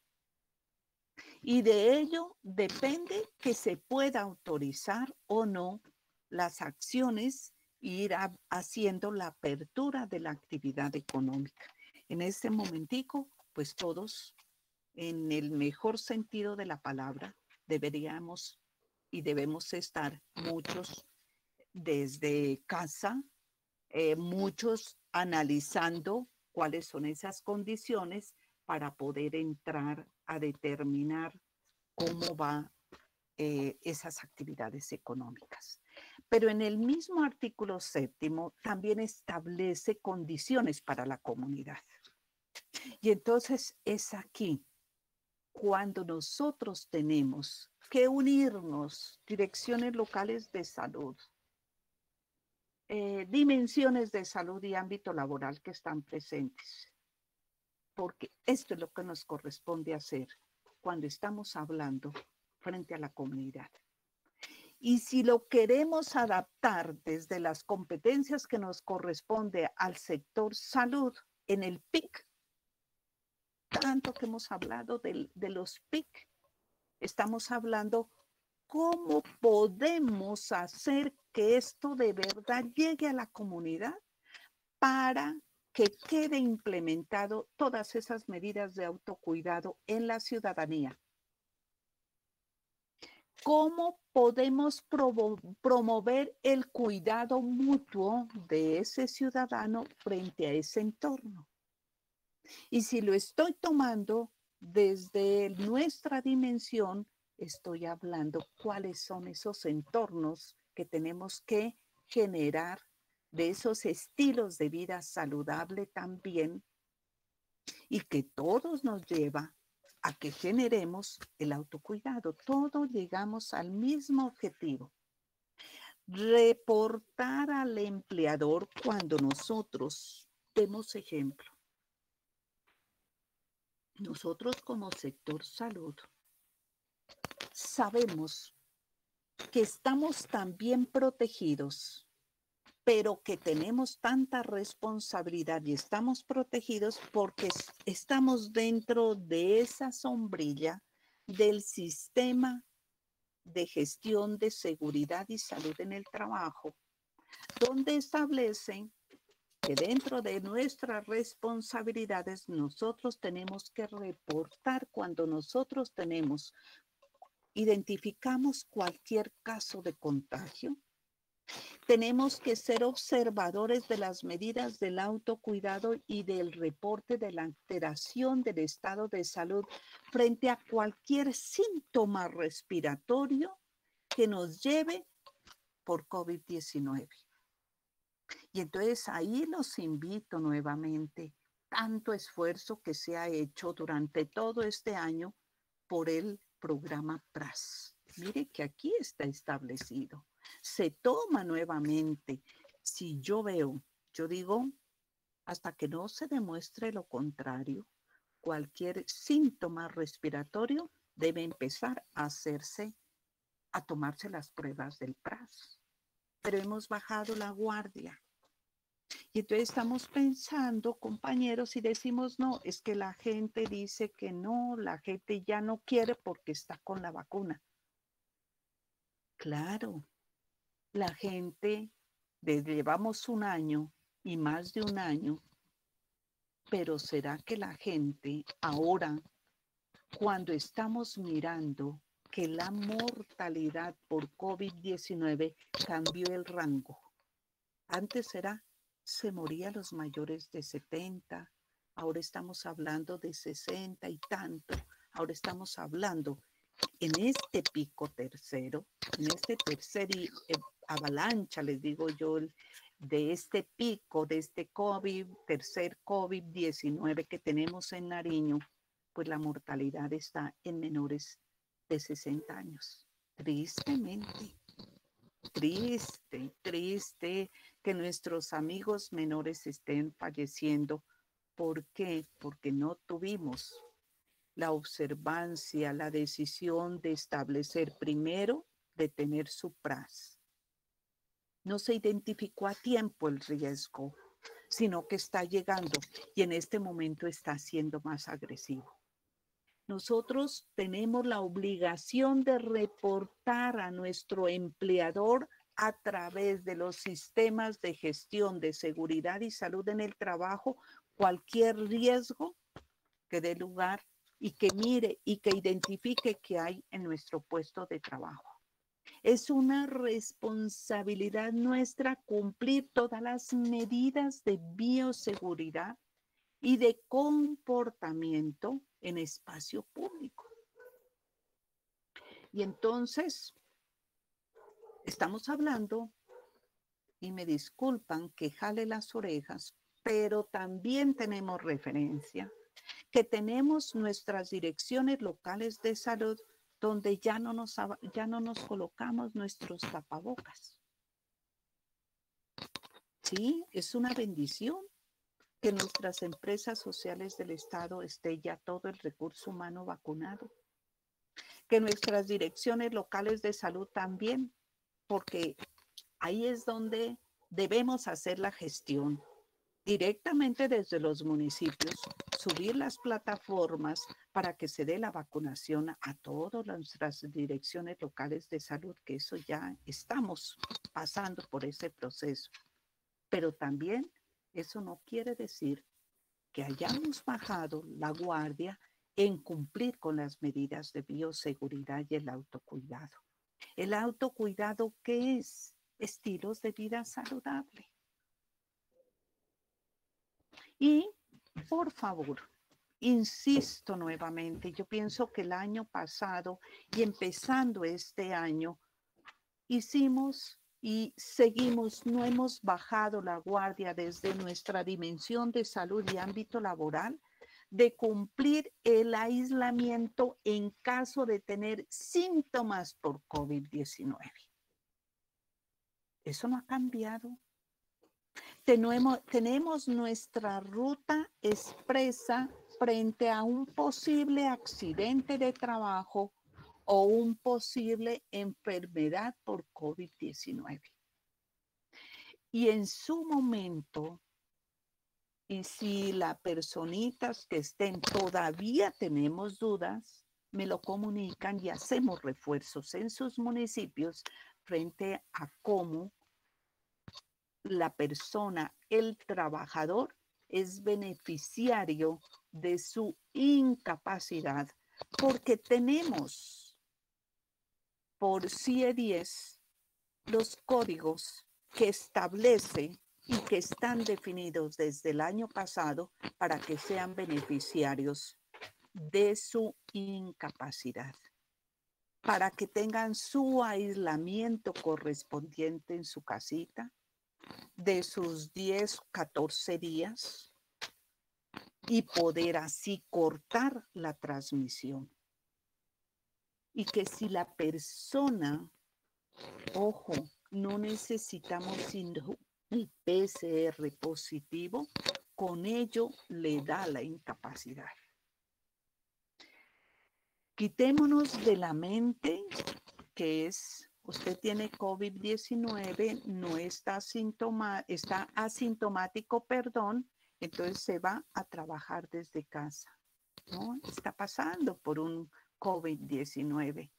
y de ello depende que se pueda autorizar o no las acciones e ir haciendo la apertura de la actividad económica. En este momentico, pues todos, en el mejor sentido de la palabra, deberíamos y debemos estar muchos desde casa, muchos analizando cuáles son esas condiciones para poder entrar a determinar cómo va esas actividades económicas. Pero en el mismo artículo 7 también establece condiciones para la comunidad. Y entonces es aquí cuando nosotros tenemos que unirnos, direcciones locales de salud, dimensiones de salud y ámbito laboral que están presentes. Porque esto es lo que nos corresponde hacer cuando estamos hablando frente a la comunidad. Y si lo queremos adaptar desde las competencias que nos corresponde al sector salud en el PIC, tanto que hemos hablado de los PIC, estamos hablando cómo podemos hacer que esto de verdad llegue a la comunidad para que quede implementado todas esas medidas de autocuidado en la ciudadanía. ¿Cómo podemos promover el cuidado mutuo de ese ciudadano frente a ese entorno? Y si lo estoy tomando desde nuestra dimensión, estoy hablando cuáles son esos entornos que tenemos que generar, de esos estilos de vida saludable también, y que todos nos lleva a que generemos el autocuidado. Todos llegamos al mismo objetivo. Reportar al empleador cuando nosotros demos ejemplo. Nosotros como sector salud sabemos que estamos también protegidos, pero que tenemos tanta responsabilidad y estamos protegidos porque estamos dentro de esa sombrilla del sistema de gestión de seguridad y salud en el trabajo, donde establecen que dentro de nuestras responsabilidades nosotros tenemos que reportar cuando nosotros identificamos cualquier caso de contagio. Tenemos que ser observadores de las medidas del autocuidado y del reporte de la alteración del estado de salud frente a cualquier síntoma respiratorio que nos lleve por COVID-19. Y entonces ahí los invito nuevamente, tanto esfuerzo que se ha hecho durante todo este año por el programa PRAS. Mire que aquí está establecido. se toma nuevamente. Si yo veo, yo digo, hasta que no se demuestre lo contrario, cualquier síntoma respiratorio debe empezar a hacerse, a tomarse las pruebas del PRAS. Pero hemos bajado la guardia. Y entonces estamos pensando, compañeros, y decimos, no, es que la gente dice que no, la gente ya no quiere porque está con la vacuna. Claro, la gente, llevamos un año y más de un año, pero ¿será que la gente ahora, cuando estamos mirando que la mortalidad por COVID-19 cambió el rango? Antes se morían los mayores de 70, ahora estamos hablando de 60 y tanto, ahora estamos hablando en este pico tercero, en este tercer avalancha, les digo yo, de este pico, de este tercer COVID-19 que tenemos en Nariño, pues la mortalidad está en menores de 60 años. Tristemente. Triste, triste que nuestros amigos menores estén falleciendo. ¿Por qué? Porque no tuvimos la observancia, la decisión de establecer primero, de tener su PRAS. No se identificó a tiempo el riesgo, sino que está llegando y en este momento está siendo más agresivo. Nosotros tenemos la obligación de reportar a nuestro empleador a través de los sistemas de gestión de seguridad y salud en el trabajo cualquier riesgo que dé lugar y que mire y que identifique que hay en nuestro puesto de trabajo. Es una responsabilidad nuestra cumplir todas las medidas de bioseguridad y de comportamiento en espacio público. Y entonces, estamos hablando, y me disculpan que jale las orejas, pero también tenemos referencia, que tenemos nuestras direcciones locales de salud donde ya no nos colocamos nuestros tapabocas. Sí, es una bendición que nuestras empresas sociales del Estado esté ya todo el recurso humano vacunado, que nuestras direcciones locales de salud también, porque ahí es donde debemos hacer la gestión directamente desde los municipios, subir las plataformas para que se dé la vacunación a todas nuestras direcciones locales de salud, que eso ya estamos pasando por ese proceso. Pero también eso no quiere decir que hayamos bajado la guardia en cumplir con las medidas de bioseguridad y el autocuidado. ¿El autocuidado qué es? Estilos de vida saludable. Y, por favor, insisto nuevamente, yo pienso que el año pasado y empezando este año, hicimos y seguimos, no hemos bajado la guardia desde nuestra dimensión de salud y ámbito laboral, de cumplir el aislamiento en caso de tener síntomas por COVID-19. Eso no ha cambiado. Tenemos nuestra ruta expresa frente a un posible accidente de trabajo o un posible enfermedad por COVID-19. Y en su momento, y si las personitas que estén todavía tenemos dudas, me lo comunican y hacemos refuerzos en sus municipios frente a cómo la persona, el trabajador, es beneficiario de su incapacidad, porque tenemos por CIE 10 los códigos que establece y que están definidos desde el año pasado para que sean beneficiarios de su incapacidad, para que tengan su aislamiento correspondiente en su casita, de sus 10, 14 días y poder así cortar la transmisión. Y que si la persona, ojo, no necesitamos sino el PCR positivo, con ello le da la incapacidad. Quitémonos de la mente que es, usted tiene COVID-19, no está, está asintomático, perdón, entonces se va a trabajar desde casa, ¿no? Está pasando por un COVID-19.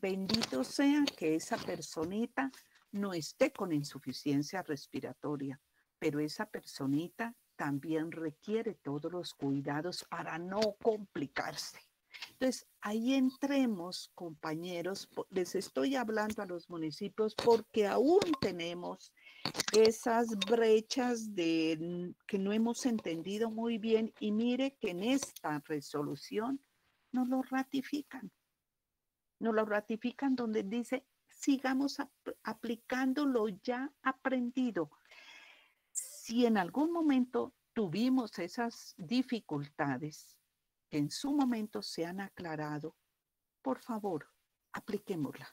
Bendito sea que esa personita no esté con insuficiencia respiratoria, pero esa personita también requiere todos los cuidados para no complicarse. Entonces, ahí entremos, compañeros, les estoy hablando a los municipios porque aún tenemos esas brechas que no hemos entendido muy bien y mire que en esta resolución nos lo ratifican. Nos lo ratifican donde dice, sigamos aplicando lo ya aprendido. Si en algún momento tuvimos esas dificultades que en su momento se han aclarado, por favor, apliquémosla.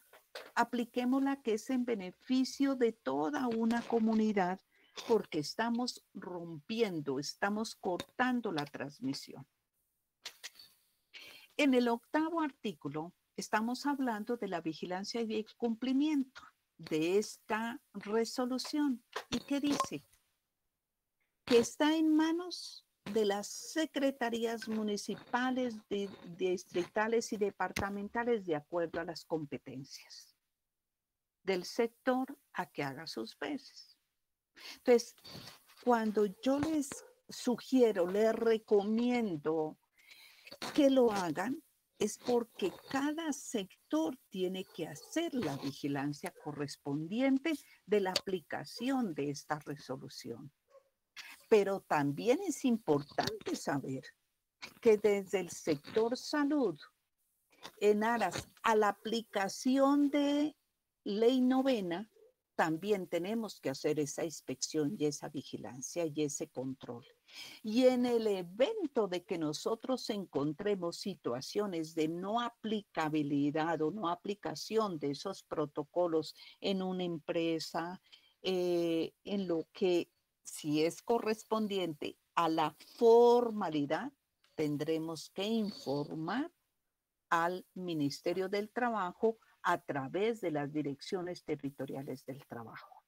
Apliquémosla, que es en beneficio de toda una comunidad, porque estamos rompiendo, estamos cortando la transmisión. En el 8º artículo estamos hablando de la vigilancia y el cumplimiento de esta resolución. ¿Y qué dice? Que está en manos de las secretarías municipales, distritales y departamentales de acuerdo a las competencias del sector a que haga sus veces. Entonces, cuando yo les sugiero, les recomiendo que lo hagan, es porque cada sector tiene que hacer la vigilancia correspondiente de la aplicación de esta resolución. Pero también es importante saber que desde el sector salud, en aras a la aplicación de ley 9, también tenemos que hacer esa inspección y esa vigilancia y ese control. Y en el evento de que nosotros encontremos situaciones de no aplicabilidad o no aplicación de esos protocolos en una empresa, en lo que si es correspondiente a la formalidad, tendremos que informar al Ministerio del Trabajo a través de las direcciones territoriales del trabajo.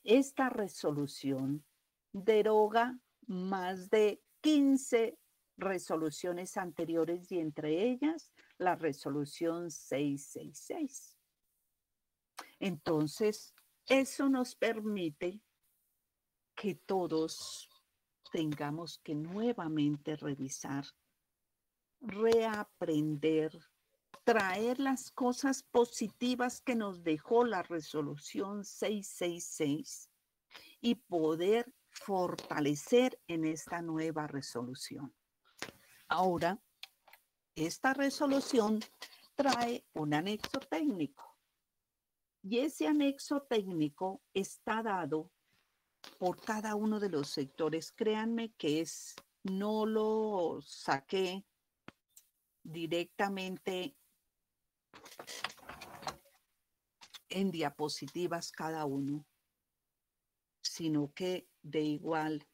Esta resolución deroga más de 15 resoluciones anteriores y entre ellas la resolución 666. Entonces, eso nos permite que todos tengamos que nuevamente revisar, reaprender, traer las cosas positivas que nos dejó la resolución 666 y poder fortalecer en esta nueva resolución. Ahora, esta resolución trae un anexo técnico y ese anexo técnico está dado por cada uno de los sectores. Créanme que no lo saqué directamente en diapositivas cada uno, sino que de igual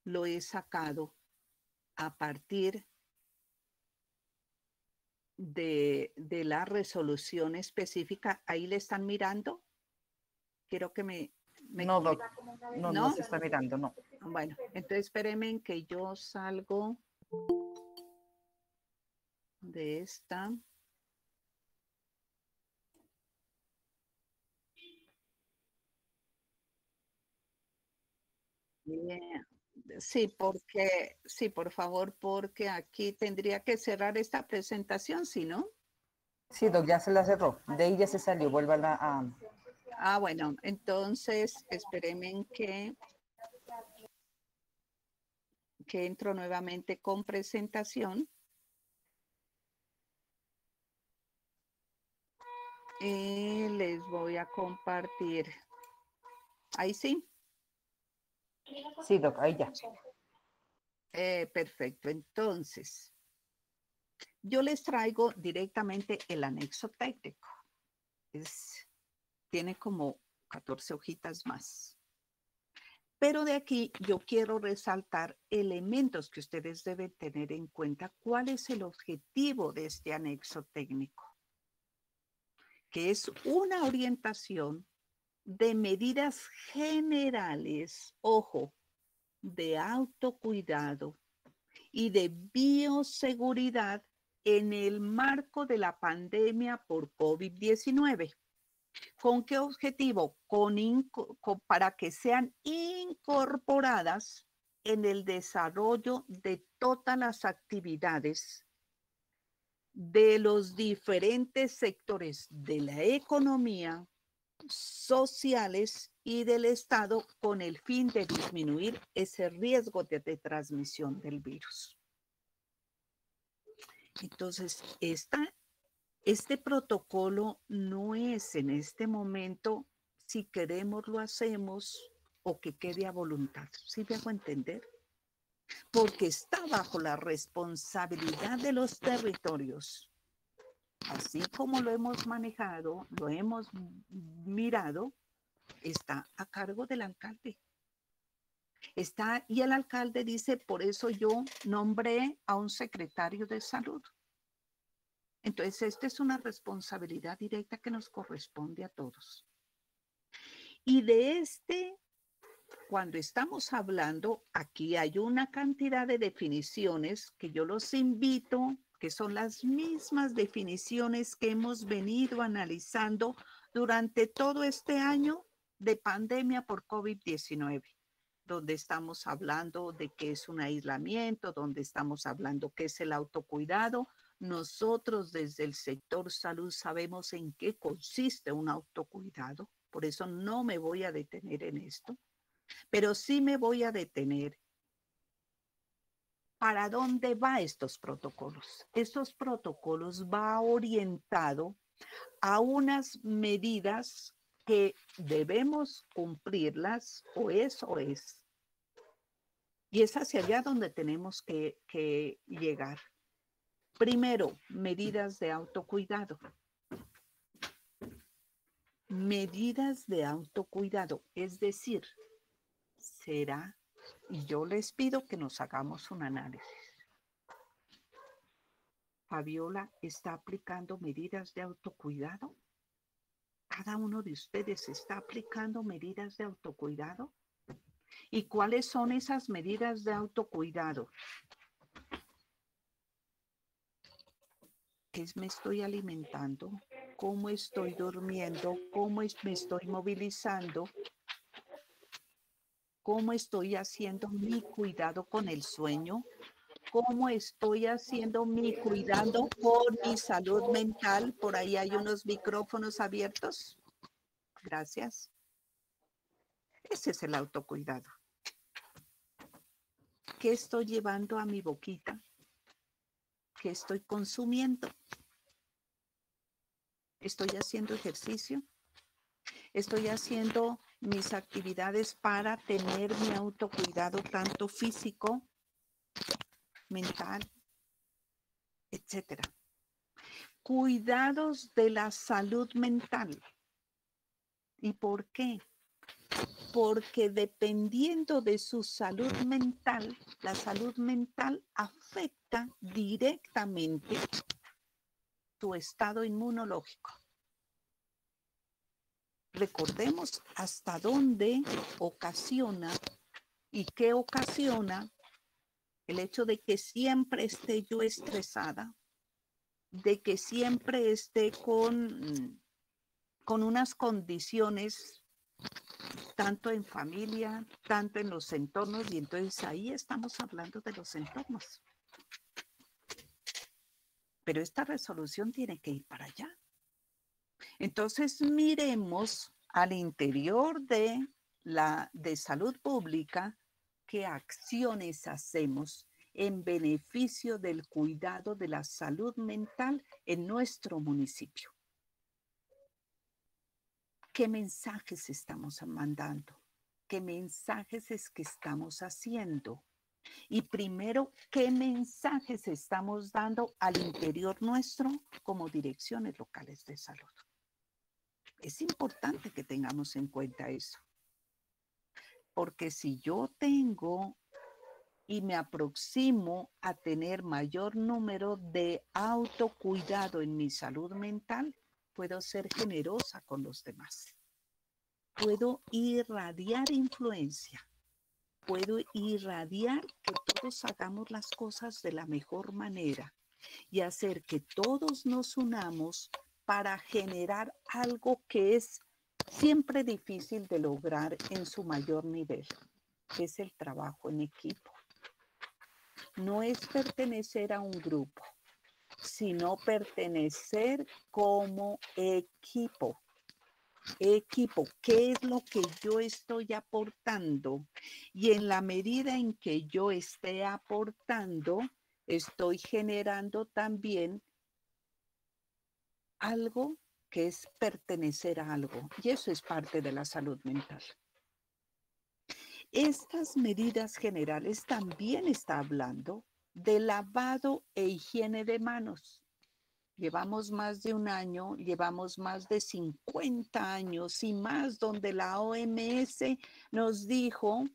lo he sacado a partir de la resolución específica. Ahí le están mirando. Quiero que me no, doc, no se está mirando, no. Bueno, entonces espérenme en que yo salgo de esta. Yeah. Sí, sí, por favor, porque aquí tendría que cerrar esta presentación, ¿sí, no? Sí, doc, ya se la cerró. De ahí ya se salió, vuélvala a... Ah, bueno, entonces espérenme en que entro nuevamente con presentación. Y les voy a compartir. Ahí sí. Sí, doc, ahí ya. Perfecto. Entonces, yo les traigo directamente el anexo técnico. Tiene como 14 hojitas más. Pero de aquí yo quiero resaltar elementos que ustedes deben tener en cuenta. ¿Cuál es el objetivo de este anexo técnico? Que es una orientación de medidas generales, ojo, de autocuidado y de bioseguridad en el marco de la pandemia por COVID-19. ¿Con qué objetivo? Para que sean incorporadas en el desarrollo de todas las actividades de los diferentes sectores de la economía, sociales y del Estado con el fin de disminuir ese riesgo de transmisión del virus. Entonces, este protocolo no es en este momento, si queremos lo hacemos o que quede a voluntad. ¿Sí me hago entender? Porque está bajo la responsabilidad de los territorios. Así como lo hemos manejado, lo hemos mirado, está a cargo del alcalde. Y el alcalde dice, por eso yo nombré a un secretario de salud. Entonces, esta es una responsabilidad directa que nos corresponde a todos. Y cuando estamos hablando, aquí hay una cantidad de definiciones que yo los invito, que son las mismas definiciones que hemos venido analizando durante todo este año de pandemia por COVID-19, donde estamos hablando de qué es un aislamiento, donde estamos hablando qué es el autocuidado. Nosotros desde el sector salud sabemos en qué consiste un autocuidado, por eso no me voy a detener en esto, pero sí me voy a detener para dónde van estos protocolos. Estos protocolos van orientados a unas medidas que debemos cumplirlas o es. Y es hacia allá donde tenemos que llegar. Primero, medidas de autocuidado. Medidas de autocuidado, es decir, será, y yo les pido que nos hagamos un análisis. Fabiola está aplicando medidas de autocuidado. Cada uno de ustedes está aplicando medidas de autocuidado. ¿Y cuáles son esas medidas de autocuidado? ¿Qué me estoy alimentando? ¿Cómo estoy durmiendo? ¿Cómo me estoy movilizando? ¿Cómo estoy haciendo mi cuidado con el sueño? ¿Cómo estoy haciendo mi cuidado por mi salud mental? Por ahí hay unos micrófonos abiertos. Gracias. Ese es el autocuidado. ¿Qué estoy llevando a mi boquita? ¿Qué estoy consumiendo? ¿Estoy haciendo ejercicio? ¿Estoy haciendo mis actividades para tener mi autocuidado tanto físico, mental, etcétera? Cuidados de la salud mental. ¿Y por qué? Porque dependiendo de su salud mental, la salud mental afecta directamente tu estado inmunológico. Recordemos hasta dónde ocasiona y qué ocasiona el hecho de que siempre esté yo estresada, de que siempre esté con unas condiciones tanto en familia, tanto en los entornos, y entonces ahí estamos hablando de los entornos. Pero esta resolución tiene que ir para allá. Entonces miremos al interior de salud pública qué acciones hacemos en beneficio del cuidado de la salud mental en nuestro municipio. ¿Qué mensajes estamos mandando? ¿Qué mensajes es que estamos haciendo? Y primero, ¿qué mensajes estamos dando al interior nuestro como direcciones locales de salud? Es importante que tengamos en cuenta eso, porque si yo tengo y me aproximo a tener mayor número de autocuidado en mi salud mental, puedo ser generosa con los demás. Puedo irradiar influencia. Puedo irradiar que todos hagamos las cosas de la mejor manera y hacer que todos nos unamos para generar algo que es siempre difícil de lograr en su mayor nivel, que es el trabajo en equipo. No es pertenecer a un grupo, sino pertenecer como equipo. Equipo, ¿qué es lo que yo estoy aportando? Y en la medida en que yo esté aportando, estoy generando también algo que es pertenecer a algo. Y eso es parte de la salud mental. Estas medidas generales también está hablando de lavado e higiene de manos. Llevamos más de un año, llevamos más de 50 años y más donde la OMS nos dijo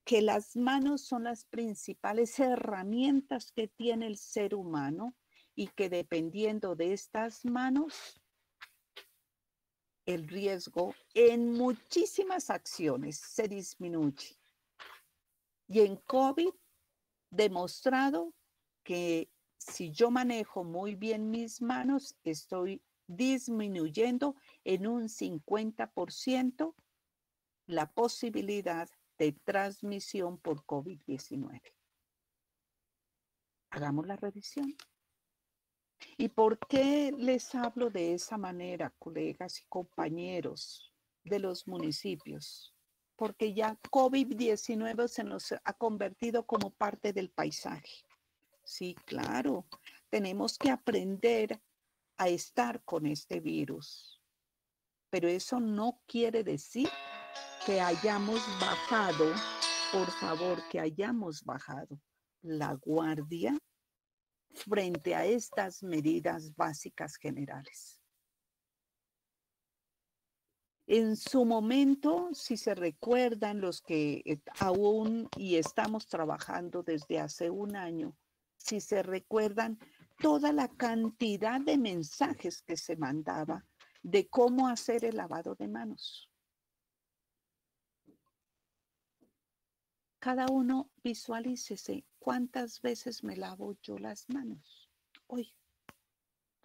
que las manos son las principales herramientas que tiene el ser humano y que dependiendo de estas manos, el riesgo en muchísimas acciones se disminuye. Y en COVID, demostrado que si yo manejo muy bien mis manos, estoy disminuyendo en un 50% la posibilidad de transmisión por COVID-19. Hagamos la revisión. ¿Y por qué les hablo de esa manera, colegas y compañeros de los municipios? Porque ya COVID-19 se nos ha convertido como parte del paisaje. Sí, claro, tenemos que aprender a estar con este virus, pero eso no quiere decir que hayamos bajado, por favor, que hayamos bajado la guardia frente a estas medidas básicas generales. En su momento, si se recuerdan los que aún y estamos trabajando desde hace un año, si se recuerdan toda la cantidad de mensajes que se mandaba de cómo hacer el lavado de manos. Cada uno visualícese cuántas veces me lavo yo las manos hoy.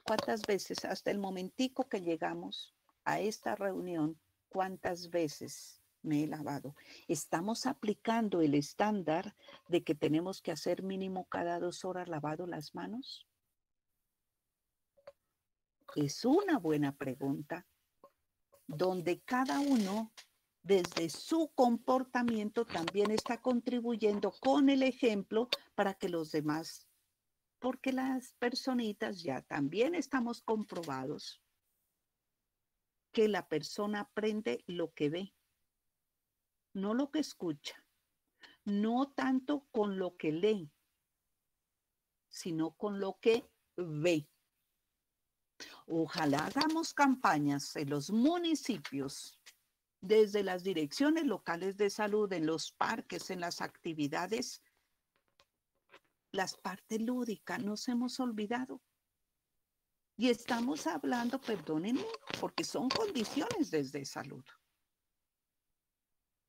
¿Cuántas veces hasta el momentico que llegamos a esta reunión, cuántas veces me he lavado? ¿Estamos aplicando el estándar de que tenemos que hacer mínimo cada 2 horas lavado las manos? Es una buena pregunta, donde cada uno desde su comportamiento también está contribuyendo con el ejemplo para que los demás, porque las personitas ya también estamos comprobados que la persona aprende lo que ve, no lo que escucha, no tanto con lo que lee, sino con lo que ve. Ojalá hagamos campañas en los municipios, desde las direcciones locales de salud, en los parques, en las actividades, las partes lúdicas, nos hemos olvidado. Y estamos hablando, perdónenme, porque son condiciones desde salud,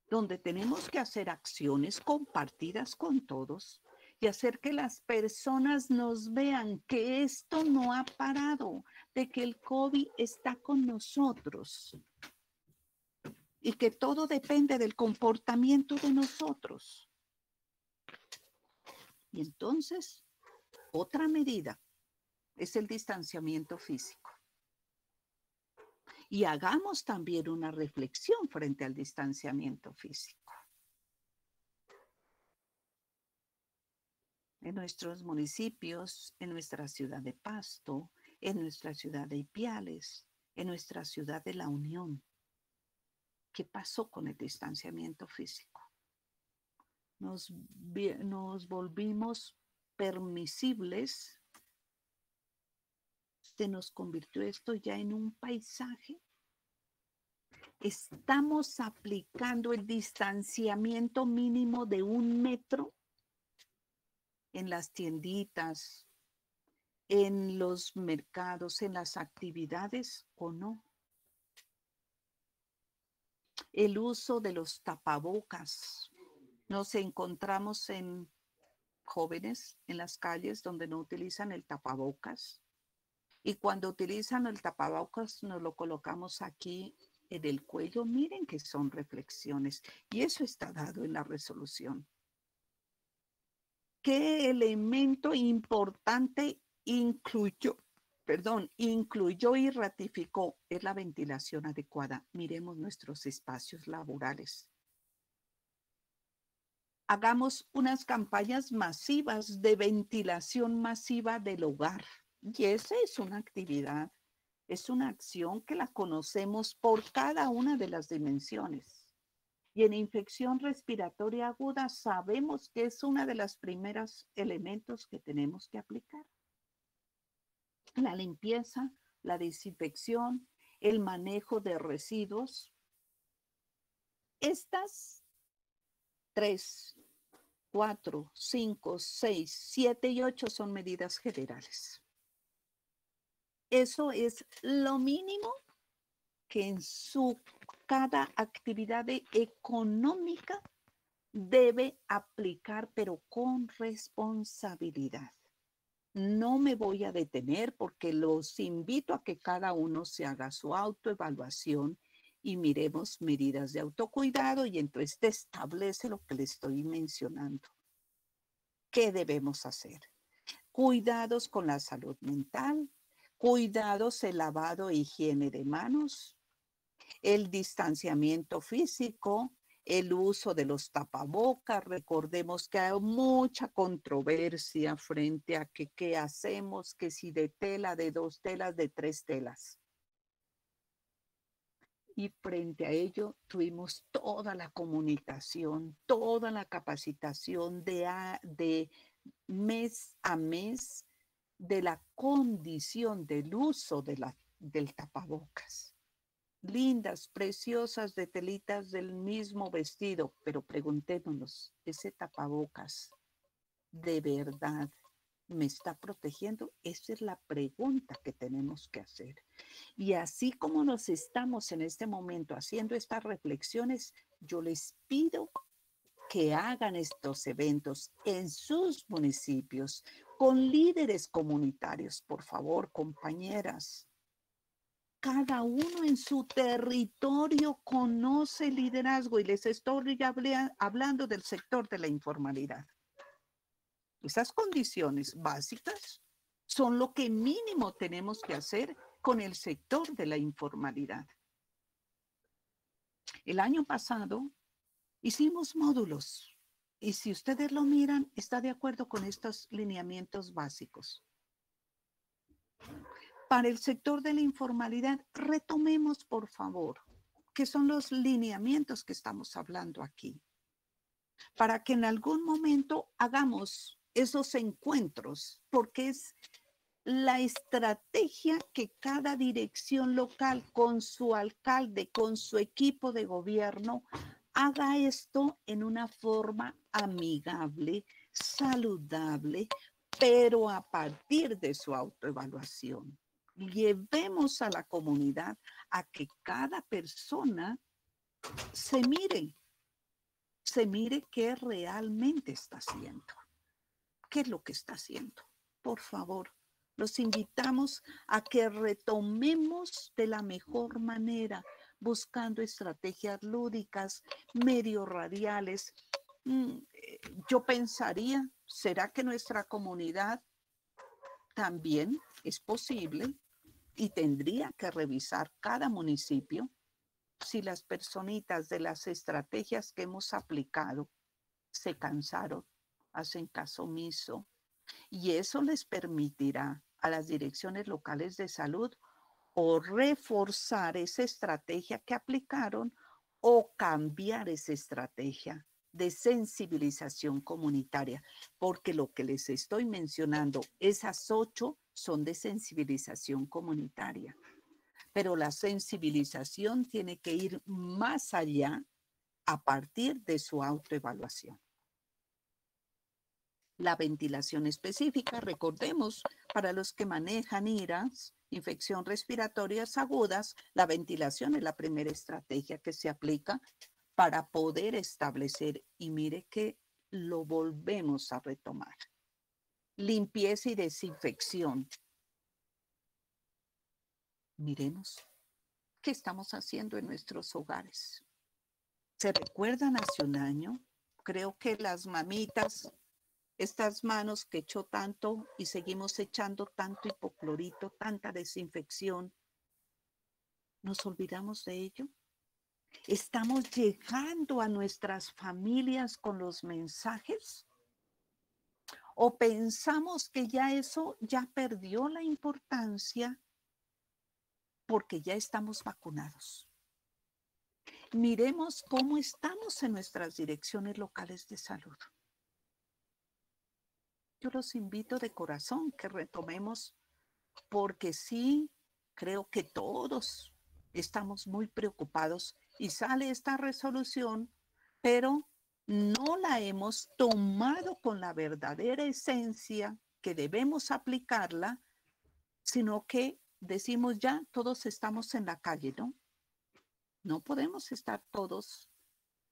donde tenemos que hacer acciones compartidas con todos y hacer que las personas nos vean que esto no ha parado, de que el COVID está con nosotros y que todo depende del comportamiento de nosotros. Y entonces, otra medida es el distanciamiento físico. Y hagamos también una reflexión frente al distanciamiento físico. En nuestros municipios, en nuestra ciudad de Pasto, en nuestra ciudad de Ipiales, en nuestra ciudad de La Unión. ¿Qué pasó con el distanciamiento físico? Nos volvimos permisibles. Se nos convirtió esto ya en un paisaje Estamos aplicando el distanciamiento mínimo de 1 metro en las tienditas, en los mercados, en las actividades o no. El uso de los tapabocas. Nos encontramos en jóvenes en las calles donde no utilizan el tapabocas. Y cuando utilizan el tapabocas nos lo colocamos aquí en el cuello. Miren que son reflexiones. Y eso está dado en la resolución. ¿Qué elemento importante incluyó y ratificó? Es la ventilación adecuada. Miremos nuestros espacios laborales. Hagamos unas campañas masivas de ventilación masiva del hogar. Y esa es una actividad, es una acción que la conocemos por cada una de las dimensiones. Y en infección respiratoria aguda sabemos que es una de las primeras elementos que tenemos que aplicar. La limpieza, la desinfección, el manejo de residuos. Estas 3, 4, 5, 6, 7 y 8 son medidas generales. Eso es lo mínimo que en cada actividad económica debe aplicar, pero con responsabilidad. No me voy a detener porque los invito a que cada uno se haga su autoevaluación y miremos medidas de autocuidado y entonces establece lo que le estoy mencionando. ¿Qué debemos hacer? Cuidados con la salud mental, cuidados el lavado e higiene de manos, el distanciamiento físico, el uso de los tapabocas. Recordemos que hay mucha controversia frente a que qué hacemos, que si de tela, de 2 telas, de 3 telas. Y frente a ello tuvimos toda la comunicación, toda la capacitación de mes a mes de la condición del uso del tapabocas. Lindas, preciosas de telitas del mismo vestido, pero preguntémonos, ¿ese tapabocas de verdad me está protegiendo? Esa es la pregunta que tenemos que hacer. Y así como nos estamos en este momento haciendo estas reflexiones, yo les pido que hagan estos eventos en sus municipios con líderes comunitarios, por favor, compañeras. Cada uno en su territorio conoce liderazgo y les estoy hablando del sector de la informalidad. Esas condiciones básicas son lo que mínimo tenemos que hacer con el sector de la informalidad. El año pasado hicimos módulos y si ustedes lo miran, está de acuerdo con estos lineamientos básicos. Para el sector de la informalidad, retomemos, por favor, qué son los lineamientos que estamos hablando aquí, para que en algún momento hagamos esos encuentros, porque es la estrategia que cada dirección local con su alcalde, con su equipo de gobierno, haga esto en una forma amigable, saludable, pero a partir de su autoevaluación. Llevemos a la comunidad a que cada persona se mire qué realmente está haciendo, qué es lo que está haciendo. Por favor, los invitamos a que retomemos de la mejor manera, buscando estrategias lúdicas, medios radiales. Yo pensaría, ¿será que nuestra comunidad también es posible y tendría que revisar cada municipio si las personitas de las estrategias que hemos aplicado se cansaron, hacen caso omiso? Y eso les permitirá a las direcciones locales de salud o reforzar esa estrategia que aplicaron o cambiar esa estrategia de sensibilización comunitaria, porque lo que les estoy mencionando, esas 8 son de sensibilización comunitaria. pero la sensibilización tiene que ir más allá a partir de su autoevaluación. La ventilación específica, recordemos, para los que manejan IRAS, infección respiratorias agudas, la ventilación es la primera estrategia que se aplica para poder establecer, y mire que lo volvemos a retomar. Limpieza y desinfección. Miremos qué estamos haciendo en nuestros hogares. ¿Se recuerdan hace un año? Creo que las mamitas, estas manos que echó tanto y seguimos echando tanto hipoclorito, tanta desinfección, ¿nos olvidamos de ello? ¿Estamos llegando a nuestras familias con los mensajes? ¿O pensamos que ya eso ya perdió la importancia porque ya estamos vacunados? Miremos cómo estamos en nuestras direcciones locales de salud. Yo los invito de corazón que retomemos, porque sí, creo que todos estamos muy preocupados y sale esta resolución, pero no la hemos tomado con la verdadera esencia que debemos aplicarla, sino que decimos ya, todos estamos en la calle, ¿no? No podemos estar todos.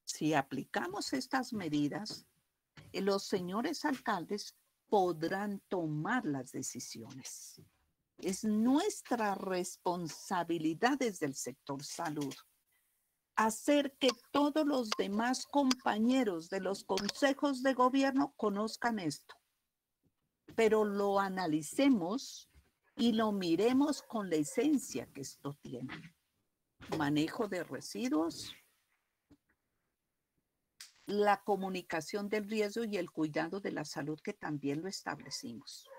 Si aplicamos estas medidas, los señores alcaldes podrán tomar las decisiones. Es nuestra responsabilidad desde el sector salud hacer que todos los demás compañeros de los consejos de gobierno conozcan esto, pero lo analicemos y lo miremos con la esencia que esto tiene. Manejo de residuos, la comunicación del riesgo y el cuidado de la salud, que también lo establecimos.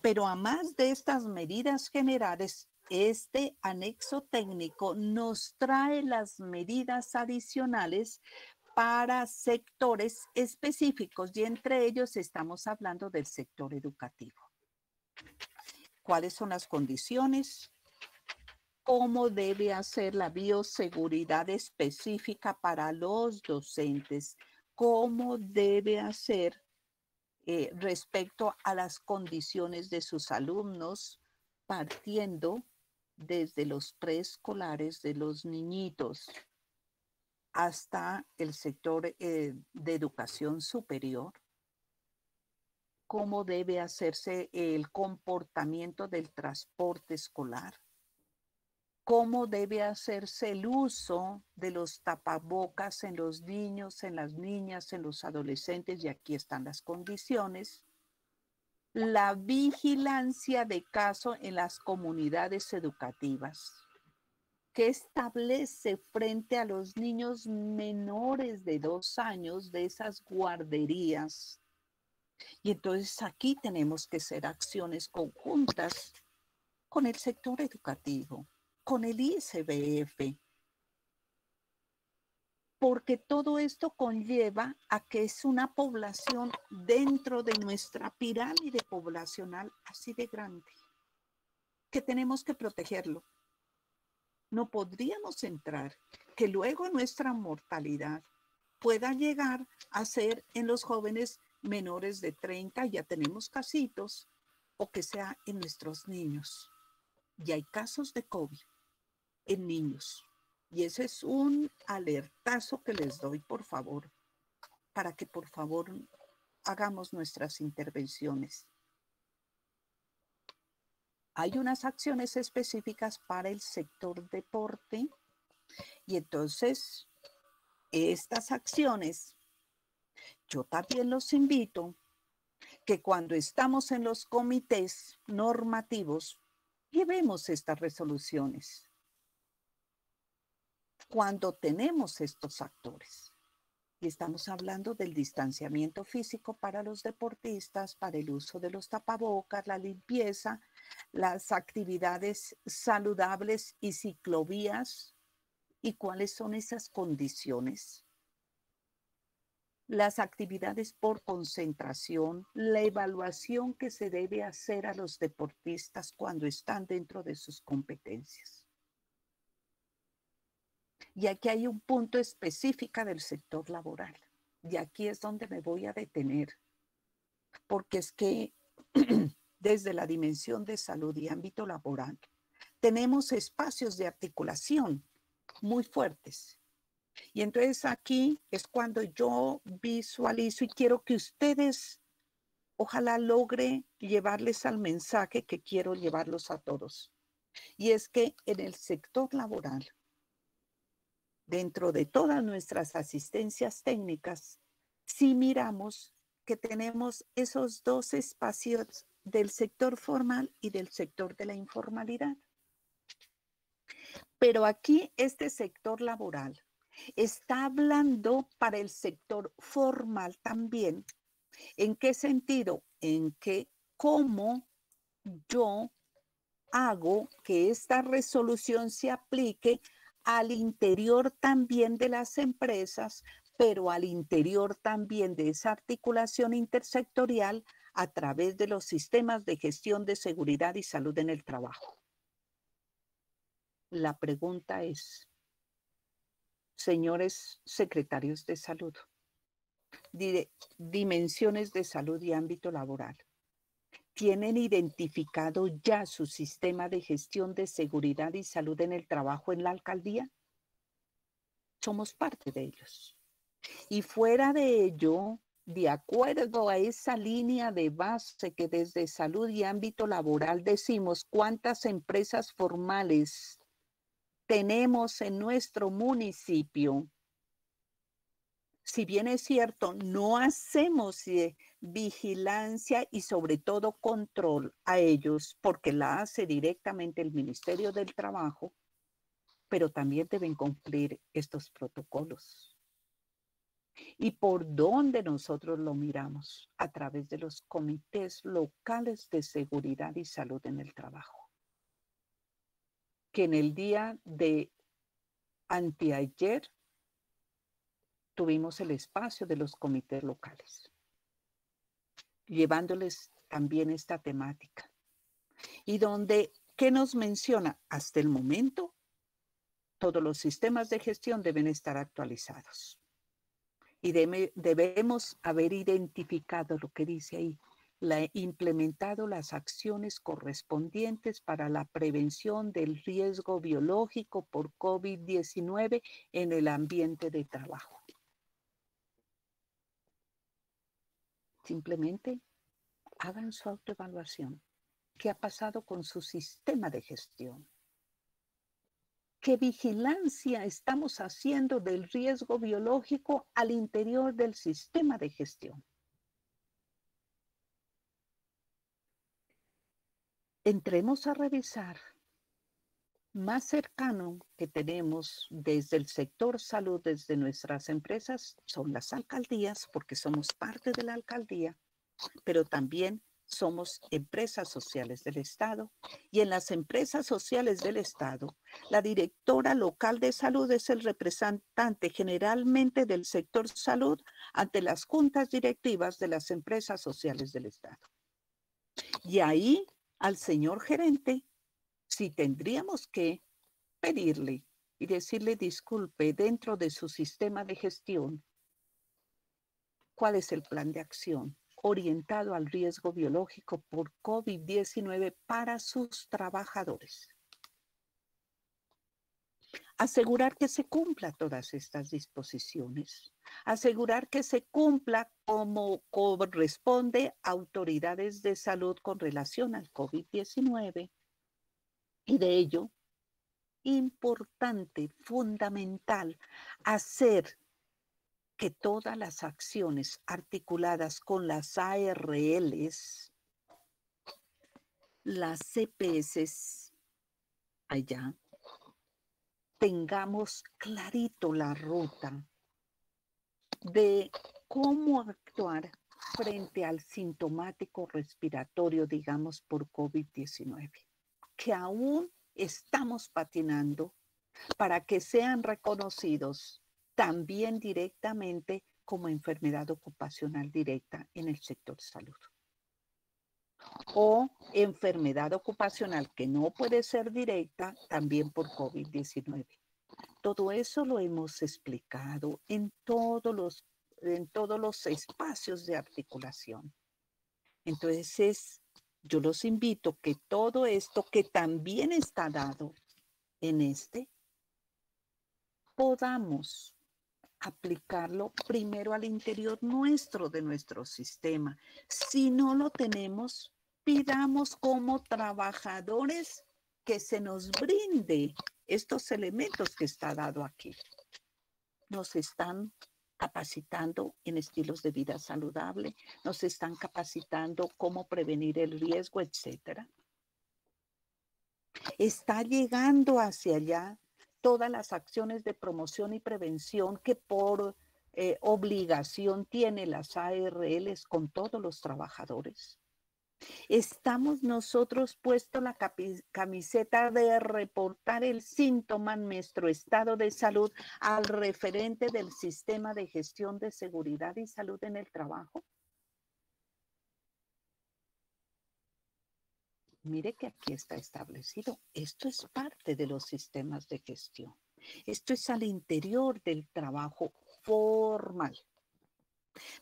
Pero a más de estas medidas generales, este anexo técnico nos trae las medidas adicionales para sectores específicos y entre ellos estamos hablando del sector educativo. ¿Cuáles son las condiciones? ¿Cómo debe hacer la bioseguridad específica para los docentes? ¿Cómo debe hacer respecto a las condiciones de sus alumnos, partiendo desde los preescolares de los niñitos hasta el sector de educación superior? ¿Cómo debe hacerse el comportamiento del transporte escolar? ¿Cómo debe hacerse el uso de los tapabocas en los niños, en las niñas, en los adolescentes? Y aquí están las condiciones. La vigilancia de caso en las comunidades educativas. ¿Qué establece frente a los niños menores de 2 años de esas guarderías? Y entonces aquí tenemos que hacer acciones conjuntas con el sector educativo, con el ICBF, porque todo esto conlleva a que es una población dentro de nuestra pirámide poblacional así de grande, que tenemos que protegerlo. No podríamos entrar que luego nuestra mortalidad pueda llegar a ser en los jóvenes menores de 30, ya tenemos casitos, o que sea en nuestros niños. Y hay casos de COVID en niños. Y ese es un alertazo que les doy, por favor, para que por favor hagamos nuestras intervenciones. Hay unas acciones específicas para el sector deporte y entonces estas acciones, yo también los invito que cuando estamos en los comités normativos, llevemos estas resoluciones. Cuando tenemos estos actores, y estamos hablando del distanciamiento físico para los deportistas, para el uso de los tapabocas, la limpieza, las actividades saludables y ciclovías, ¿y cuáles son esas condiciones? las actividades por concentración, la evaluación que se debe hacer a los deportistas cuando están dentro de sus competencias. Y aquí hay un punto específico del sector laboral. Y aquí es donde me voy a detener, porque es que desde la dimensión de salud y ámbito laboral, tenemos espacios de articulación muy fuertes. Y entonces aquí es cuando yo visualizo y quiero que ustedes, ojalá logre llevarles al mensaje que quiero llevarlos a todos. Y es que en el sector laboral, dentro de todas nuestras asistencias técnicas, sí miramos que tenemos esos dos espacios del sector formal y del sector de la informalidad. Pero aquí este sector laboral está hablando para el sector formal también. ¿En qué sentido? En que cómo yo hago que esta resolución se aplique al interior también de las empresas, pero al interior también de esa articulación intersectorial a través de los sistemas de gestión de seguridad y salud en el trabajo. La pregunta es, señores secretarios de salud, dimensiones de salud y ámbito laboral, ¿tienen identificado ya su sistema de gestión de seguridad y salud en el trabajo en la alcaldía? Somos parte de ellos. Y fuera de ello, de acuerdo a esa línea de base que desde salud y ámbito laboral decimos cuántas empresas formales tenemos en nuestro municipio, si bien es cierto, no hacemos vigilancia y sobre todo control a ellos, porque la hace directamente el Ministerio del Trabajo, pero también deben cumplir estos protocolos. ¿Y por dónde nosotros lo miramos? A través de los comités locales de seguridad y salud en el trabajo, que en el día de anteayer tuvimos el espacio de los comités locales, llevándoles también esta temática. Y donde, ¿qué nos menciona? Hasta el momento, todos los sistemas de gestión deben estar actualizados. Y debemos haber identificado lo que dice ahí, implementado las acciones correspondientes para la prevención del riesgo biológico por COVID-19 en el ambiente de trabajo. Simplemente hagan su autoevaluación. ¿Qué ha pasado con su sistema de gestión? ¿Qué vigilancia estamos haciendo del riesgo biológico al interior del sistema de gestión? Entremos a revisar más cercano que tenemos desde el sector salud, desde nuestras empresas, son las alcaldías, porque somos parte de la alcaldía, pero también somos empresas sociales del Estado. Y en las empresas sociales del Estado, la directora local de salud es el representante generalmente del sector salud ante las juntas directivas de las empresas sociales del Estado. Y ahí al señor gerente, sí tendríamos que pedirle y decirle disculpe dentro de su sistema de gestión, ¿cuál es el plan de acción orientado al riesgo biológico por COVID-19 para sus trabajadores? Asegurar que se cumpla todas estas disposiciones, asegurar que se cumpla como corresponde a autoridades de salud con relación al COVID-19 y de ello, importante, fundamental, hacer que todas las acciones articuladas con las ARLs, las CPS, allá, tengamos clarito la ruta de cómo actuar frente al sintomático respiratorio, digamos, por COVID-19, que aún estamos patinando para que sean reconocidos también directamente como enfermedad ocupacional directa en el sector salud. O enfermedad ocupacional que no puede ser directa también por COVID-19. Todo eso lo hemos explicado en todos los espacios de articulación. Entonces, yo los invito que todo esto que también está dado en podamos aplicarlo primero al interior nuestro de nuestro sistema. Si no lo tenemos, pidamos como trabajadores que se nos brinde estos elementos que está dado aquí. Nos están capacitando en estilos de vida saludable, nos están capacitando cómo prevenir el riesgo, etcétera. Está llegando hacia allá todas las acciones de promoción y prevención que por obligación tienen las ARLs con todos los trabajadores. Estamos nosotros puesto la camiseta de reportar el síntoma en nuestro estado de salud al referente del sistema de gestión de seguridad y salud en el trabajo. Mire que aquí está establecido. Esto es parte de los sistemas de gestión. Esto es al interior del trabajo formal.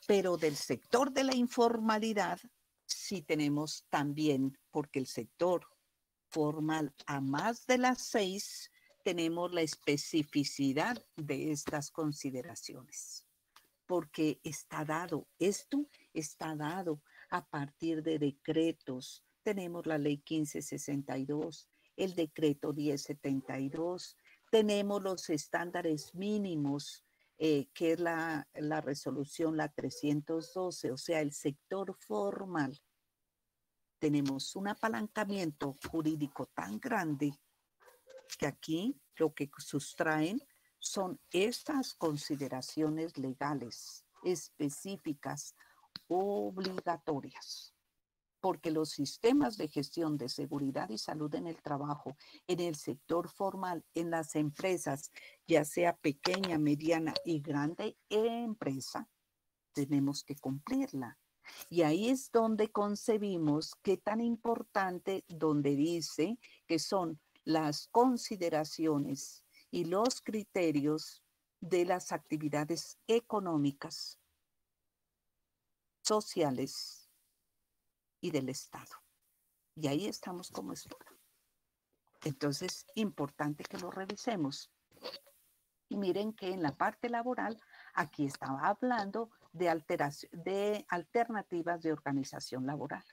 Pero del sector de la informalidad sí tenemos también, porque el sector formal a más de las 6 tenemos la especificidad de estas consideraciones. Porque está dado, esto está dado a partir de decretos. Tenemos la ley 1562, el decreto 1072, tenemos los estándares mínimos, que es la resolución, la 312, o sea, el sector formal. Tenemos un apalancamiento jurídico tan grande que aquí lo que sustraen son estas consideraciones legales específicas, obligatorias, porque los sistemas de gestión de seguridad y salud en el trabajo, en el sector formal, en las empresas, ya sea pequeña, mediana y grande empresa, tenemos que cumplirla. Y ahí es donde concebimos qué tan importante, donde dice que son las consideraciones y los criterios de las actividades económicas, sociales y del Estado. Y ahí estamos como estudio. Entonces, importante que lo revisemos. Y miren que en la parte laboral, aquí estaba hablando de alternativas de organización laboral.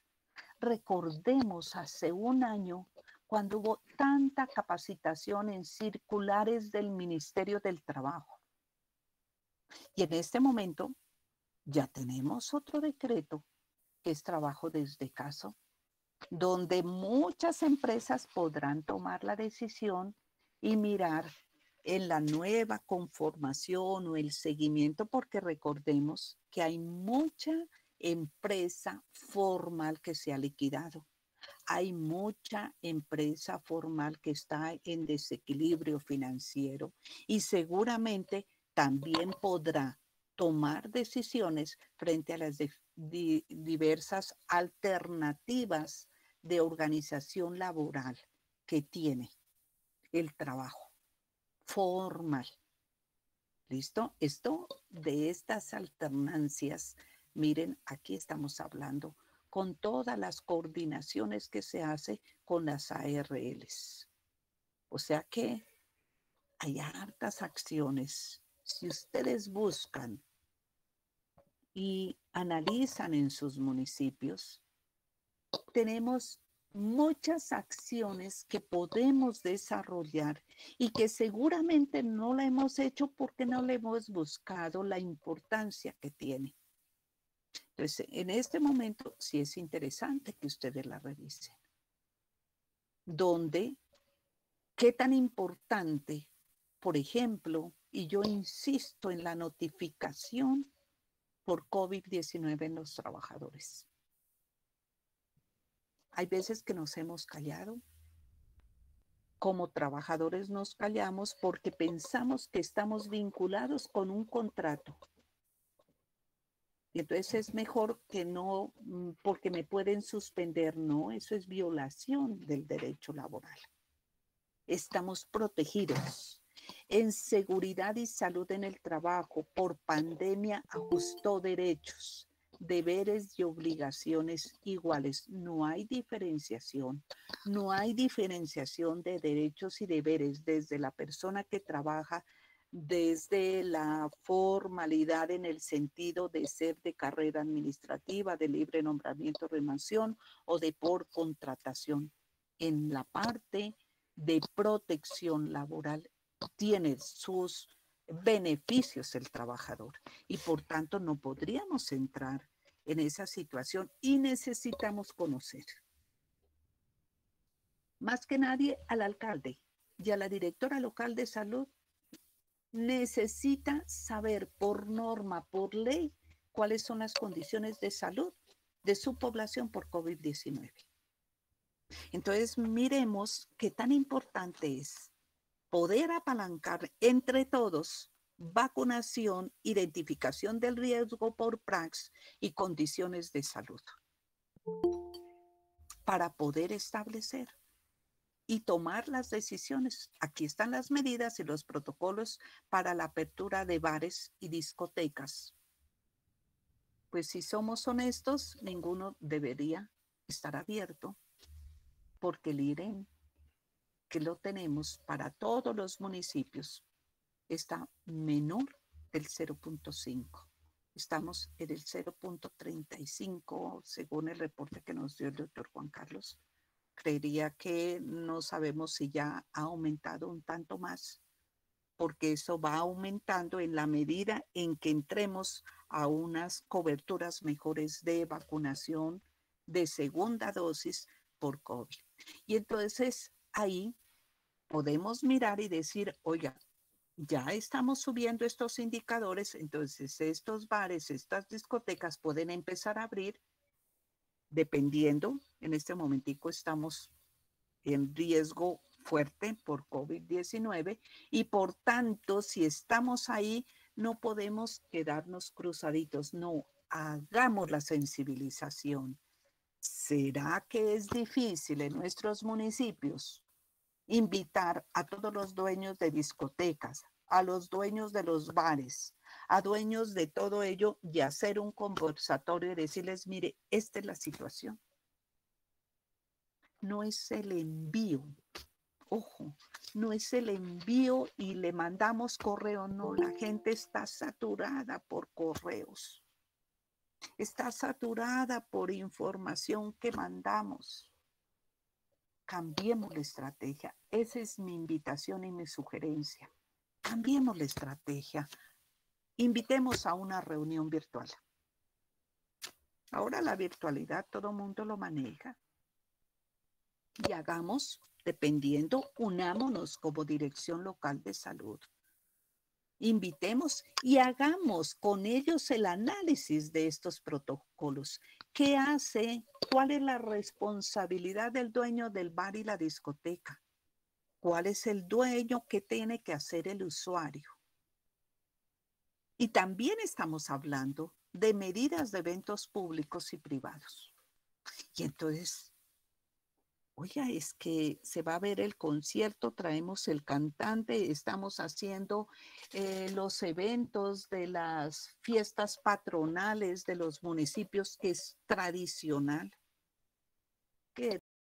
Recordemos hace un año cuando hubo tanta capacitación en circulares del Ministerio del Trabajo. Y en este momento ya tenemos otro decreto que es trabajo desde casa, donde muchas empresas podrán tomar la decisión y mirar en la nueva conformación o el seguimiento, porque recordemos que hay mucha empresa formal que se ha liquidado. Hay mucha empresa formal que está en desequilibrio financiero y seguramente también podrá tomar decisiones frente a las diversas alternativas de organización laboral que tiene el trabajo formal. ¿Listo? Esto de estas alternancias, miren, aquí estamos hablando con todas las coordinaciones que se hace con las ARLs. O sea que hay hartas acciones. Si ustedes buscan y analizan en sus municipios, tenemos muchas acciones que podemos desarrollar y que seguramente no la hemos hecho porque no le hemos buscado la importancia que tiene. Entonces, en este momento sí es interesante que ustedes la revisen. ¿Dónde? ¿Qué tan importante? Por ejemplo, y yo insisto en la notificación por COVID-19 en los trabajadores. Hay veces que nos hemos callado. Como trabajadores nos callamos porque pensamos que estamos vinculados con un contrato. Y entonces es mejor que no, porque me pueden suspender. No, eso es violación del derecho laboral. Estamos protegidos. En seguridad y salud en el trabajo, por pandemia, ajustó derechos, deberes y obligaciones iguales. No hay diferenciación. No hay diferenciación de derechos y deberes desde la persona que trabaja, desde la formalidad en el sentido de ser de carrera administrativa, de libre nombramiento, remoción o de por contratación. En la parte de protección laboral tiene sus beneficios el trabajador y por tanto no podríamos entrar en esa situación y necesitamos conocer más que nadie al alcalde y a la directora local de salud. Necesita saber por norma, por ley, cuáles son las condiciones de salud de su población por COVID-19. Entonces, miremos qué tan importante es poder apalancar entre todos vacunación, identificación del riesgo por praxis y condiciones de salud para poder establecer y tomar las decisiones. Aquí están las medidas y los protocolos para la apertura de bares y discotecas. Pues si somos honestos, ninguno debería estar abierto porque el IREN, que lo tenemos para todos los municipios, está menor del 0.5. Estamos en el 0.35 según el reporte que nos dio el doctor Juan Carlos. Creería que no sabemos si ya ha aumentado un tanto más, porque eso va aumentando en la medida en que entremos a unas coberturas mejores de vacunación de segunda dosis por COVID. Y entonces ahí podemos mirar y decir, oiga, ya estamos subiendo estos indicadores, entonces estos bares, estas discotecas pueden empezar a abrir dependiendo. En este momentico estamos en riesgo fuerte por COVID-19 y por tanto, si estamos ahí, no podemos quedarnos cruzaditos, no, hagamos la sensibilización. ¿Será que es difícil en nuestros municipios invitar a todos los dueños de discotecas, a los dueños de los bares, a dueños de todo ello y hacer un conversatorio y decirles, mire, esta es la situación? No es el envío, ojo, no es el envío y le mandamos correo, no, la gente está saturada por correos, está saturada por información que mandamos. Cambiemos la estrategia. Esa es mi invitación y mi sugerencia. Cambiemos la estrategia. Invitemos a una reunión virtual. Ahora la virtualidad todo el mundo lo maneja. Y hagamos, dependiendo, unámonos como dirección local de salud. Invitemos y hagamos con ellos el análisis de estos protocolos. ¿Qué hace? ¿Cuál es la responsabilidad del dueño del bar y la discoteca? ¿Cuál es el dueño? ¿Qué tiene que hacer el usuario? Y también estamos hablando de medidas de eventos públicos y privados. Y entonces, oiga, es que se va a ver el concierto, traemos el cantante, estamos haciendo los eventos de las fiestas patronales de los municipios, que es tradicional. ¿Qué